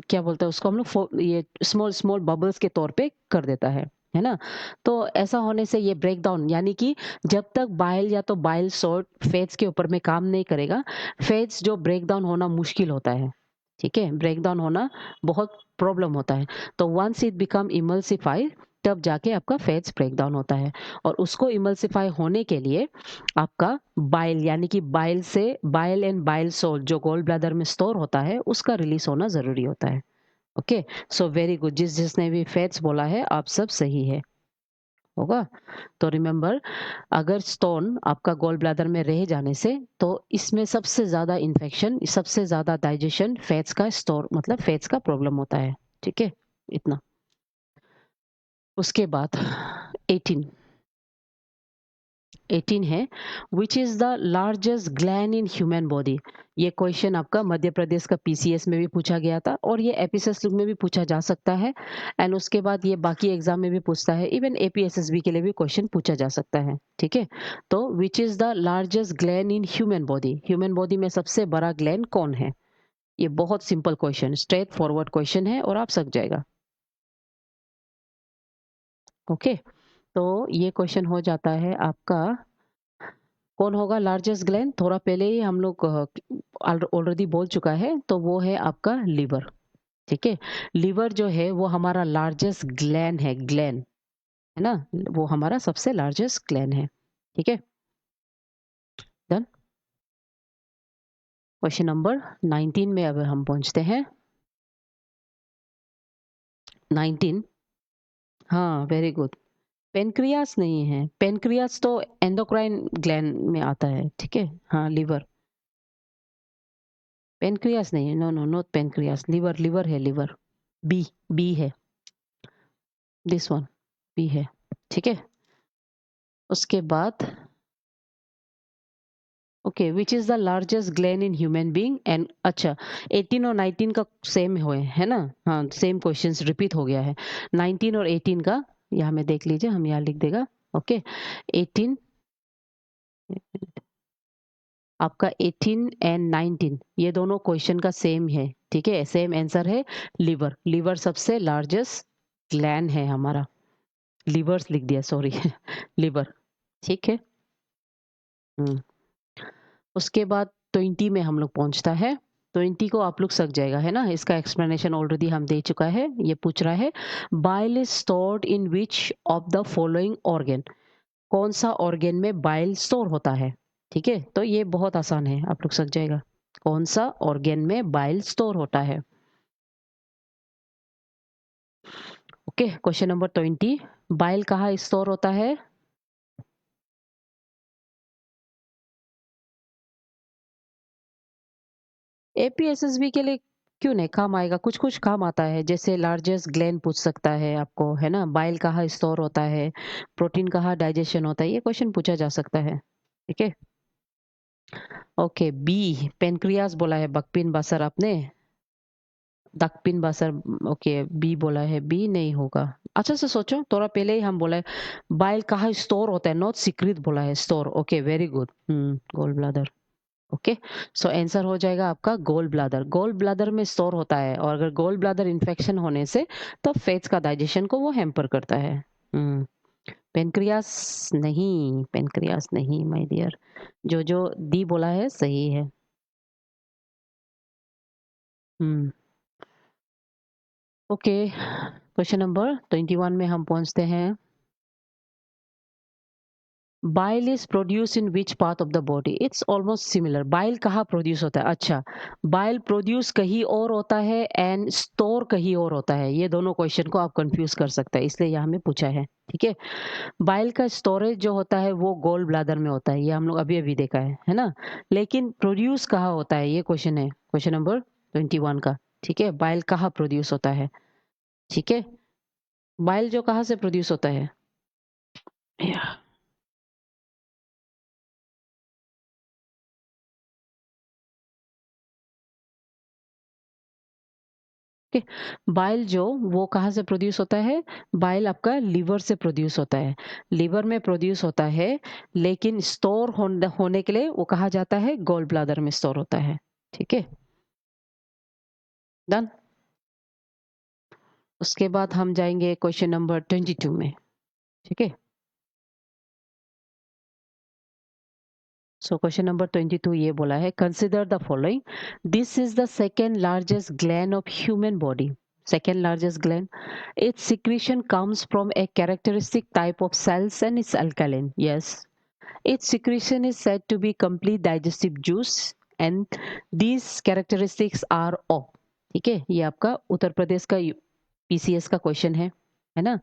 क्या बोलते हैं उसको हम लोग, ये स्मॉल स्मॉल बबल्स के तौर पे कर देता है ना? तो ऐसा होने से ये ब्रेक डाउन, यानी कि जब तक बाइल या तो बाइल सॉल्ट फैट्स के ऊपर में काम नहीं करेगा, फैट्स जो ब्रेक डाउन होना मुश्किल होता है, ठीक है? ब्रेक डाउन होना बहुत प्रॉब्लम होता है। तो वंस इट बिकम इमल्सिफाइड, तब जाके आपका फैट्स ब्रेक डाउन होता है। और उसको इमल्सिफाई होने के लिए आपका बाइल, यानी कि बाइल से, बाइल एंड बाइल सॉल्ट जो गॉल ब्लैडर में स्टोर होता है उसका रिलीज होना जरूरी होता है। ओके, सो वेरी गुड, जिसने भी फैट्स बोला है आप सब सही है, होगा। तो रिमेंबर, अगर स्टोन आपका गॉल ब्लैडर में रह जाने से, तो इसमें सबसे ज्यादा इन्फेक्शन, सबसे ज्यादा डाइजेशन फैट्स का स्टोर, मतलब फैट्स का प्रॉब्लम होता है, ठीक है? इतना। उसके बाद 18, 18 है, विच is the largest gland in human body. ये क्वेश्चन आपका मध्य प्रदेश का पीसीएस में भी पूछा गया था और ये एपीएसएस में भी पूछा जा सकता है। एंड उसके बाद ये बाकी एग्जाम में भी पूछता है, इवन एपीएसएसबी के लिए भी क्वेश्चन पूछा जा सकता है, ठीक है? तो विच is the largest gland in human body, human body में सबसे बड़ा ग्लैंड कौन है? ये बहुत simple question, straight forward question है और आप सक जाएगा। ओके, तो ये क्वेश्चन हो जाता है आपका, कौन होगा लार्जेस्ट ग्लैंड? थोड़ा पहले ही हम लोग ऑलरेडी बोल चुका है, तो वो है आपका लीवर, ठीक है? लीवर जो है वो हमारा लार्जेस्ट ग्लैंड है, ग्लैंड, है ना? वो हमारा सबसे लार्जेस्ट ग्लैंड है, ठीक है? डन। क्वेश्चन नंबर 19 में अब हम पहुंचते हैं। 19, हाँ वेरी गुड। पेनक्रियास नहीं है, पेनक्रियास तो एंडोक्राइन ग्लैंड में आता है, ठीक है? हाँ, लीवर। पेनक्रियास नहीं है, no no, not pancreas, liver, liver है, लीवर। बी, बी है, दिस वन, बी है, ठीक है? उसके बाद okay, which is the largest gland in human being and, अच्छा, 18 और 19 का सेम हुए है ना? हाँ, सेम क्वेश्चंस रिपीट हो गया है। 19 और 18 का यहाँ में देख लीजिए, हम यहाँ लिख देगा। ओके, 18, आपका 18 एंड 19 ये दोनों क्वेश्चन का सेम है, ठीक है? सेम आंसर है, लीवर। लीवर सबसे लार्जेस्ट ग्लैंड है हमारा, लीवर्स लिख दिया, सॉरी लीवर, ठीक है? हम्म। उसके बाद 20 में हम लोग पहुंचता है। 20 को आप लोग सक जाएगा, है ना? इसका एक्सप्लेनेशन ऑलरेडी हम दे चुका है। ये पूछ रहा है bile is stored in which of the following organ? कौन सा ऑर्गन में बाइल स्टोर होता है? ठीक है, तो ये बहुत आसान है, आप लोग सक जाएगा। कौन सा ऑर्गन में बाइल स्टोर होता है? ओके, क्वेश्चन नंबर 20, बाइल कहाँ स्टोर होता है? एपीएसएसबी के लिए क्यों नहीं काम आएगा, कुछ कुछ काम आता है, जैसे लार्जेस्ट ग्लैंड पूछ सकता है आपको, है ना? बाइल कहाँ स्टोर होता है, प्रोटीन कहाँ डाइजेशन होता है, ये क्वेश्चन पूछा जा सकता है। ठीक है, ओके। बी पेनक्रियास बोला है, बकपिन बासर आपने, दकपिन बासर। ओके, बी बोला है, बी नहीं होगा। अच्छा से सोचो, थोड़ा पहले ही हम बोला है बाइल कहाँ स्टोर होता है, नॉट सीक्रेट बोला है, store. Okay, very good. Gall bladder. Okay, so answer हो जाएगा आपका गोल ब्लाडर। गोल ब्लाडर में स्टोर होता है, और अगर गोल ब्लाडर इन्फेक्शन होने से तब फैट्स का डाइजेशन को वो हैम्पर करता है। पेनक्रियास नहीं, पेनक्रियास नहीं माय डियर। जो डी बोला है सही है। हम्म ओके, क्वेश्चन नंबर 21 में हम पहुंचते हैं। Bile is produce in which part of the body? It's almost similar. Bile कहाँ प्रोड्यूस होता है? अच्छा, बाइल प्रोड्यूस कहीं और होता है एंड स्टोर कहीं और होता है। ये दोनों क्वेश्चन को आप कंफ्यूज कर सकते हैं, इसलिए यहाँ में पूछा है। ठीक है, बाइल का स्टोरेज जो होता है वो गोल ब्लाडर में होता है, ये हम लोग अभी अभी देखा है ना? लेकिन प्रोड्यूस कहाँ होता है, ये क्वेश्चन है, क्वेश्चन नंबर 21 का। ठीक है, बाइल कहाँ प्रोड्यूस होता है? ठीक है, बाइल जो कहाँ से प्रोड्यूस होता है? बाइल जो वो कहाँ से प्रोड्यूस होता है? बाइल आपका लीवर से प्रोड्यूस होता है, लीवर में प्रोड्यूस होता है, लेकिन स्टोर होने के लिए वो कहा जाता है गॉल ब्लाडर में स्टोर होता है। ठीक है, डन। उसके बाद हम जाएंगे क्वेश्चन नंबर 22 में। ठीक है, सो क्वेश्चन नंबर 22 ये बोला है, consider the following, this is the second largest gland of human body. Second largest gland, its secretion comes from a characteristic type of cells and it's alkaline. Yes, its secretion is said to be complete digestive juice and these characteristics are of। ठीक है, ये आपका उत्तर प्रदेश का PCS का question है ना?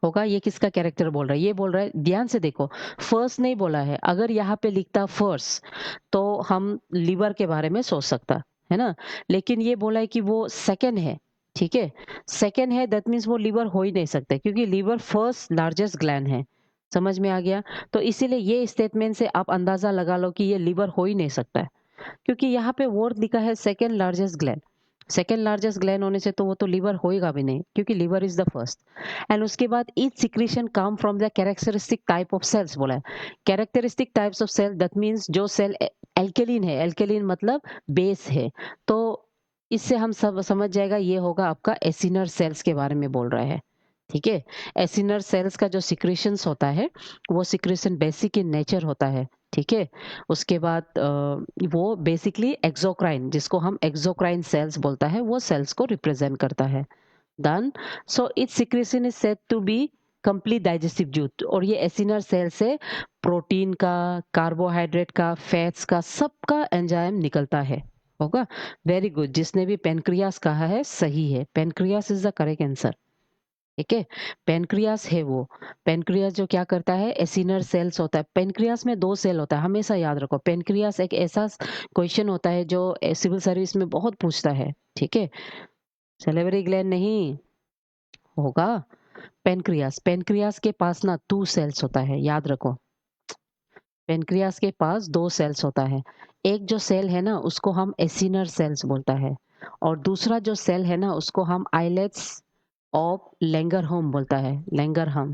होगा, ये किसका कैरेक्टर बोल रहा है? ये बोल रहा है, ध्यान से देखो, फर्स्ट नहीं बोला है। अगर यहाँ पे लिखता फर्स्ट तो हम लीवर के बारे में सोच सकता, है ना? लेकिन ये बोला है कि वो सेकंड है। ठीक है, सेकंड है, दैट मीन्स वो लीवर हो ही नहीं सकता, क्योंकि लीवर फर्स्ट लार्जेस्ट ग्लैंड है। समझ में आ गया? तो इसीलिए ये स्टेटमेंट से आप अंदाजा लगा लो कि ये लीवर हो ही नहीं सकता है, क्योंकि यहाँ पे वर्ड लिखा है second largest gland. Second largest gland होने से तो वो तो लीवर होएगा भी नहीं, क्योंकि liver is the first. And उसके बाद each secretion come from the characteristic type of cells बोला है। Characteristic types of cell, that means जो सेल एल्केलिन है, एल्केलिन मतलब बेस है, तो इससे हम सब समझ जाएगा ये होगा आपका एसिनर सेल्स के बारे में बोल रहा है। ठीक है, एसिनर सेल्स का जो सिक्रेशंस होता है वो सिक्रेशन बेसिक इन नेचर होता है। ठीक है, उसके बाद वो बेसिकली एक्सोक्राइन, जिसको हम एक्सोक्राइन सेल्स बोलता है, वो सेल्स को रिप्रेजेंट करता है। Done. So it's secretion is said to be complete digestive juice, और ये एसिनर सेल से प्रोटीन का, कार्बोहाइड्रेट का, फैट्स का, सबका एंजाइम निकलता है। होगा, वेरी गुड। जिसने भी पेनक्रियास कहा है सही है, pancreas is the correct answer. ठीक है, पेनक्रियास है वो। पेनक्रियास जो क्या करता है, एसिनर सेल्स होता है। पेनक्रियास में दो सेल होता है, हमेशा याद रखो। पेनक्रियास एक ऐसा क्वेश्चन होता है जो सिविल सर्विस में बहुत पूछता है। ठीक है, सैलिवरी ग्लैंड नहीं होगा, पेनक्रियास। पेनक्रियास के पास ना टू सेल्स होता है, याद रखो। पेनक्रियास के पास दो सेल्स होता है। एक जो सेल है ना उसको हम एसिनर सेल्स बोलता है, और दूसरा जो सेल है ना उसको हम आइलेट्स ऑफ लैंगरहोम बोलता है, लैंगरहम।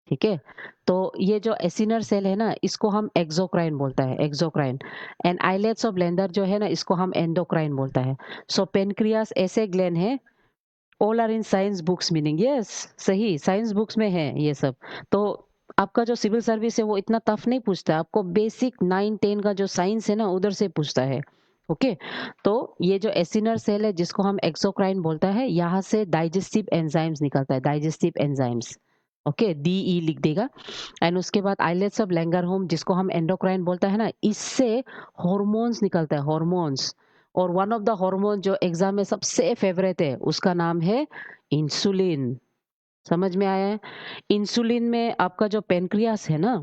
ठीक है, तो ये जो एसिनर सेल है ना इसको हम एक्सोक्राइन बोलता है, exocrine. And islets of lender जो है ना इसको हम एंडोक्राइन बोलता है। सो पेनक्रियास ऐसे ग्लैंड है, all are in science books meaning, yes, सही, साइंस बुक्स में है ये सब। तो आपका जो सिविल सर्विस है वो इतना टफ नहीं पूछता है, आपको बेसिक 9-10 का जो साइंस है ना उधर से पूछता है। ओके। तो ये जो एसिनर सेल है जिसको हम एक्सोक्राइन बोलता है, यहाँ से डाइजेस्टिव एंजाइम्स निकलता है, डाइजेस्टिव एंजाइम्स। ओके, डीई लिख देगा। एंड उसके बाद आइलेट्स ऑफ लैंगरहोम जिसको हम एंडोक्राइन बोलता है ना, इससे हॉर्मोन्स निकलता है, हॉर्मोन्स। और वन ऑफ द हॉर्मोन जो एग्जाम में सबसे फेवरेट है उसका नाम है इंसुलिन। समझ में आया है? इंसुलिन में आपका जो पेनक्रियास है ना,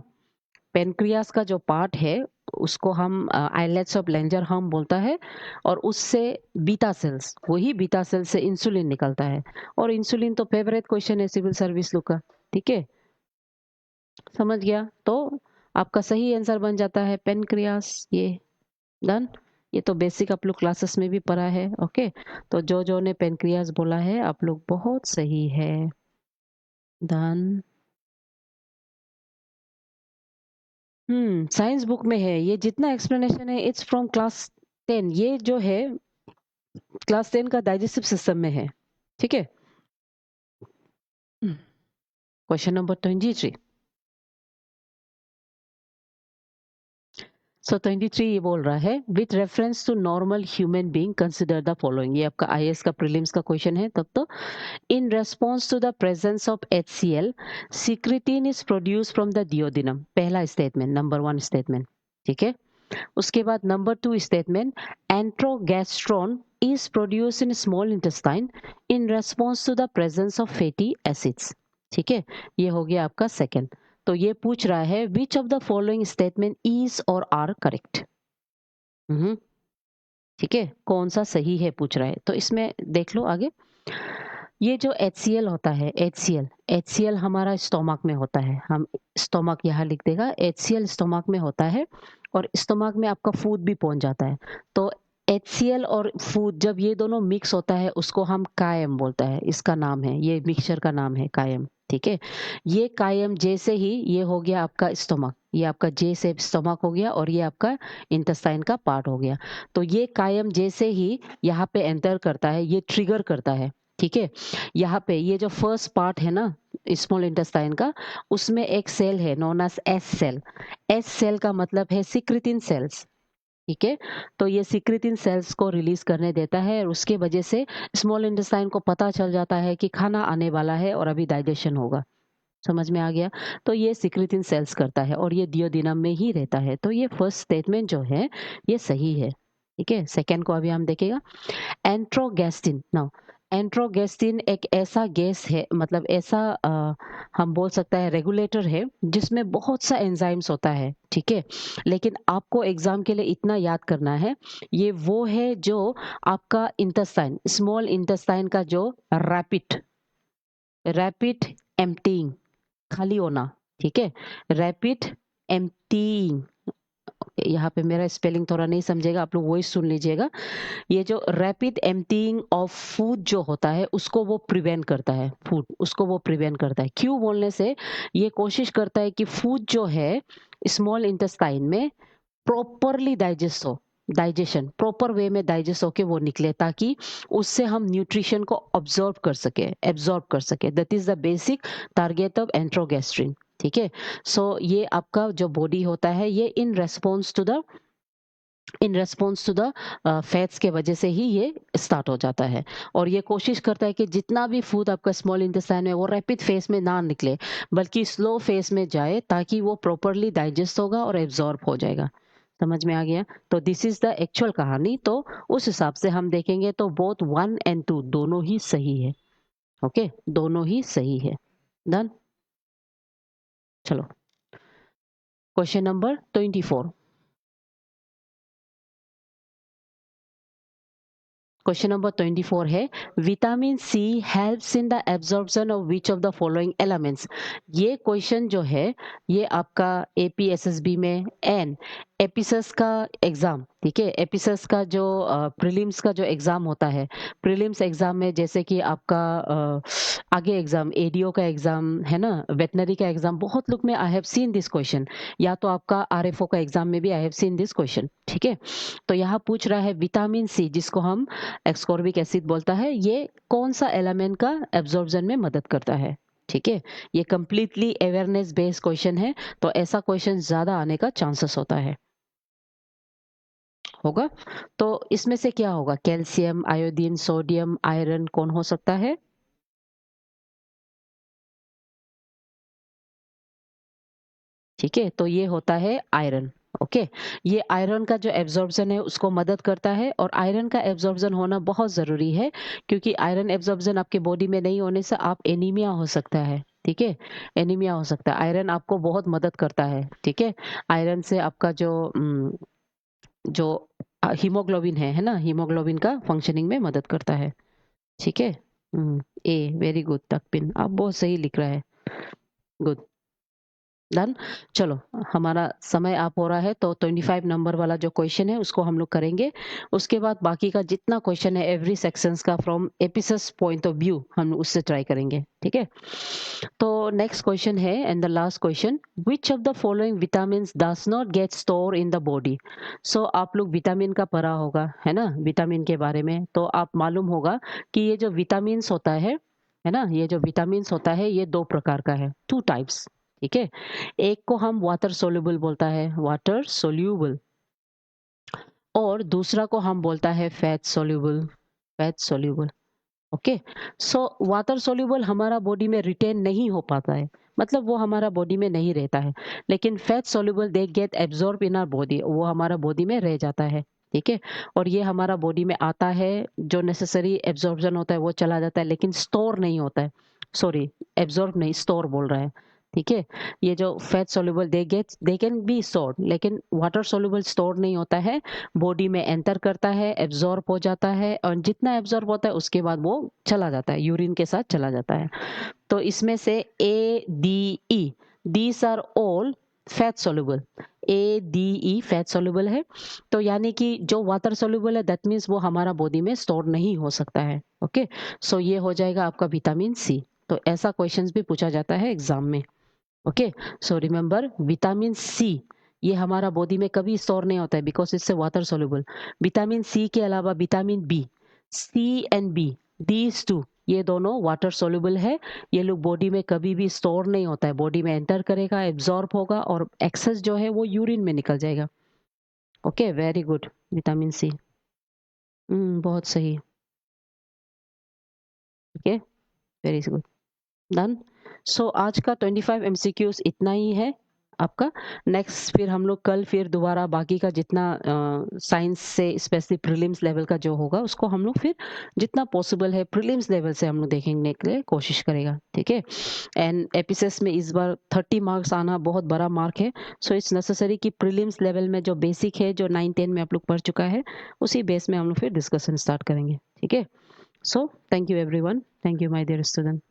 पेनक्रियास का जो पार्ट है उसको हम आइलेट्स ऑफ लैंजरहाम बोलता है। और उससे बीटा सेल्स, वही बीटा सेल्स से इंसुलिन निकलता है। और इंसुलिन तो फेवरेट क्वेश्चन है सिविल सर्विस लोग का। ठीक है, समझ गया? तो आपका सही आंसर बन जाता है पेनक्रियास। ये डन। ये तो बेसिक आप लोग क्लासेस में भी पढ़ा है। ओके, तो जो जो ने पेनक्रियास बोला है आप लोग बहुत सही है। डन। साइंस बुक में है ये, जितना एक्सप्लेनेशन है इट्स फ्रॉम क्लास 10। ये जो है क्लास 10 का डाइजेस्टिव सिस्टम में है। ठीक है। Question number 23। सो 23 ये बोल रहा है, with reference to normal human being consider the following. ये आपका आईएएस का प्रीलिम्स का क्वेश्चन है तब तो। In response to the presence of HCl, secretin is produced from the duodenum। पहला स्टेटमेंट, नंबर 1 स्टेटमेंट। ठीक है। उसके बाद number 2 statement, enterogastrone is produce in small intestine in response to the presence of fatty acids. ठीक है, ये हो गया आपका सेकंड। तो ये पूछ रहा है विच of the following statement is और आर करेक्ट। ठीक है, कौन सा सही है पूछ रहा है। तो इसमें देख लो आगे। ये जो HCl होता है, HCl हमारा स्टोमक में होता है। हम स्टोमक यहाँ लिख देगा, HCl स्टोमक में होता है और स्टोमक में आपका फूड भी पहुंच जाता है। तो HCl और फूड जब ये दोनों मिक्स होता है उसको हम कायम बोलता है, इसका नाम है, ये मिक्सचर का नाम है कायम। ठीक है, ये कायम जैसे ही ये हो गया आपका स्टोमक, ये आपका जे से स्टोमक हो गया और ये आपका इंटेस्टाइन का पार्ट हो गया। तो ये कायम जैसे ही यहाँ पे एंटर करता है, ये ट्रिगर करता है। ठीक है, यहाँ पे ये जो फर्स्ट पार्ट है ना स्मॉल इंटेस्टाइन का, उसमें एक सेल है known as S cell. S cell का मतलब है सिक्रिटिन सेल्स। ठीक है, तो ये सिक्रिटिन सेल्स को रिलीज करने देता है और उसके वजह से स्मॉल इंटेस्टाइन को पता चल जाता है कि खाना आने वाला है और अभी डाइजेशन होगा। समझ में आ गया? तो ये सिक्रिटिन सेल्स करता है और ये डियोडिनम में ही रहता है। तो ये फर्स्ट स्टेटमेंट जो है ये सही है। ठीक है, सेकेंड को अभी हम देखेगा। एंट्रोगेस्टिन, नाउ एंट्रोगेस्टिन एक ऐसा गैस है, मतलब ऐसा हम बोल सकता है रेगुलेटर है जिसमें बहुत सा एंजाइम्स होता है। ठीक है, लेकिन आपको एग्जाम के लिए इतना याद करना है, ये वो है जो आपका इंटेस्टाइन, स्मॉल इंटेस्टाइन का जो रैपिड रैपिड एम्प्टीइंग, खाली होना। ठीक है, रैपिड एम्प्टीइंग। यहाँ पे मेरा स्पेलिंग थोड़ा नहीं समझेगा, आप लोग वॉइस सुन लीजिएगा। ये जो रैपिड एम्प्टीइंग ऑफ फूड जो होता है उसको वो प्रिवेंट करता है, फूड उसको वो प्रिवेंट करता है। क्यों बोलने से, ये कोशिश करता है कि फूड जो है स्मॉल इंटेस्टाइन में प्रॉपरली डाइजेस्ट हो, डाइजेशन प्रॉपर वे में डाइजेस्ट होके वो निकले, ताकि उससे हम न्यूट्रिशन को एब्जॉर्ब कर सके। That is the basic target of enterogastrone. ठीक है, सो ये आपका जो बॉडी होता है ये in response to the fats के वजह से ही ये स्टार्ट हो जाता है। और ये कोशिश करता है कि जितना भी फूड आपका स्मॉल इंटेस्टाइन में वो रैपिड फेस में ना निकले बल्कि स्लो फेस में जाए, ताकि वो प्रॉपरली डाइजेस्ट होगा और एब्जॉर्ब हो जाएगा। समझ में आ गया? तो दिस इज द एक्चुअल कहानी। तो उस हिसाब से हम देखेंगे तो बोथ 1 एंड 2 दोनों ही सही है। ओके, दोनों ही सही है। डन। चलो, क्वेश्चन नंबर 24। क्वेश्चन नंबर 24 है, vitamin C helps in the absorption of which of the following elements. ये क्वेश्चन जो है ये आपका APSSB में एंड एपिसस का एग्जाम, ठीक है, एपिसस का जो प्रीलिम्स का जो एग्जाम होता है, प्रीलिम्स एग्जाम में जैसे कि आपका आगे एग्जाम ADO का एग्जाम है ना, वेटनरी का एग्जाम, बहुत लोग में I have seen this question, या तो आपका RFO का एग्जाम में भी I have seen this question. ठीक है, तो यहाँ पूछ रहा है विटामिन सी जिसको हम एक्सकॉर्बिक एसिड बोलता है, ये कौन सा एलिमेंट का एब्जॉर्प्शन में मदद करता है। ठीक है, ये कंप्लीटली अवेयरनेस बेस्ड क्वेश्चन है, तो ऐसा क्वेश्चन ज्यादा आने का चांसेस होता है। होगा। तो इसमें से क्या होगा? कैल्शियम, आयोडीन, सोडियम, आयरन कौन हो सकता है? ठीक है, तो ये होता है आयरन। ओके, ये आयरन का जो एब्जॉर्प्शन है उसको मदद करता है, और आयरन का एब्जॉर्प्शन होना बहुत ज़रूरी है, क्योंकि आयरन एब्जॉर्प्शन आपके बॉडी में नहीं होने से आप एनीमिया हो सकता है। ठीक है, एनीमिया हो सकता है। आयरन आपको बहुत मदद करता है। ठीक है, आयरन से आपका जो हीमोग्लोबिन है ना, हीमोग्लोबिन का फंक्शनिंग में मदद करता है। ठीक है। ए वेरी गुड तकपिन, आप बहुत सही लिख रहा है। गुड। डन। चलो, हमारा समय आप हो रहा है, तो 25 नंबर वाला जो क्वेश्चन है उसको हम लोग करेंगे। उसके बाद बाकी का जितना क्वेश्चन है एवरी सेक्शंस का फ्रॉम एपिसस पॉइंट ऑफ व्यू हम उससे ट्राई करेंगे। ठीक है, तो नेक्स्ट क्वेश्चन है and the last question, which of the following vitamin does not get store in the body? So आप लोग विटामिन का पढ़ा होगा है ना, विटामिन के बारे में, तो आप मालूम होगा कि ये जो विटामिन होता है ना, ये जो विटामिन होता है ये दो प्रकार का है, टू टाइप्स। ठीक है, एक को हम वाटर सोल्यूबल बोलता है, वाटर सोल्यूबल, और दूसरा को हम बोलता है fat soluble, fat soluble. Okay, so water soluble हमारा बॉडी में रिटेन नहीं हो पाता है, मतलब वो हमारा बॉडी में नहीं रहता है, लेकिन fat soluble they get absorb in our body, वो हमारा बॉडी में रह जाता है। ठीक है, और ये हमारा बॉडी में आता है, जो नेसेसरी एब्जॉर्प्शन होता है वो चला जाता है, लेकिन स्टोर नहीं होता है। सॉरी, एब्जॉर्ब नहीं, स्टोर बोल रहा है। ठीक है, ये जो fat soluble they can be stored, लेकिन वाटर सोल्यूबल स्टोर नहीं होता है, बॉडी में एंटर करता है, एब्जॉर्ब हो जाता है, और जितना एब्जॉर्ब होता है उसके बाद वो चला जाता है, यूरिन के साथ चला जाता है। तो इसमें से A D E, these are all fat soluble. A D E fat soluble है, तो यानी कि जो वाटर सोल्यूबल है दैट मीन्स वो हमारा बॉडी में स्टोर नहीं हो सकता है। ओके, सो ये हो जाएगा आपका विटामिन सी। तो ऐसा क्वेश्चंस भी पूछा जाता है एग्जाम में। Okay, so remember vitamin C ये हमारा बॉडी में कभी स्टोर नहीं होता है, because it's water soluble. Vitamin C के अलावा vitamin B, C and B, these two, ये दोनों वाटर सोल्यूबल है, ये लोग बॉडी में कभी भी स्टोर नहीं होता है, बॉडी में एंटर करेगा, एब्जॉर्ब होगा, और एक्सेस जो है वो यूरिन में निकल जाएगा। Okay, very good, vitamin C. बहुत सही। ठीक है, वेरी गुड। डन। सो आज का 25 एमसीक्यूज इतना ही है आपका। नेक्स्ट फिर हम लोग कल फिर दोबारा बाकी का जितना साइंस से स्पेशली प्रीलिम्स लेवल का जो होगा उसको हम लोग फिर जितना पॉसिबल है प्रीलिम्स लेवल से हम लोग देखने के लिए कोशिश करेगा। ठीक है, एंड एपिसेस में इस बार 30 मार्क्स आना बहुत बड़ा मार्क है, सो इट्स नेसेसरी कि प्रीलिम्स लेवल में जो बेसिक है, जो 9-10 में आप लोग पढ़ चुका है, उसी बेस में हम लोग फिर डिस्कशन स्टार्ट करेंगे। ठीक है, so thank you everyone, thank you my dear student.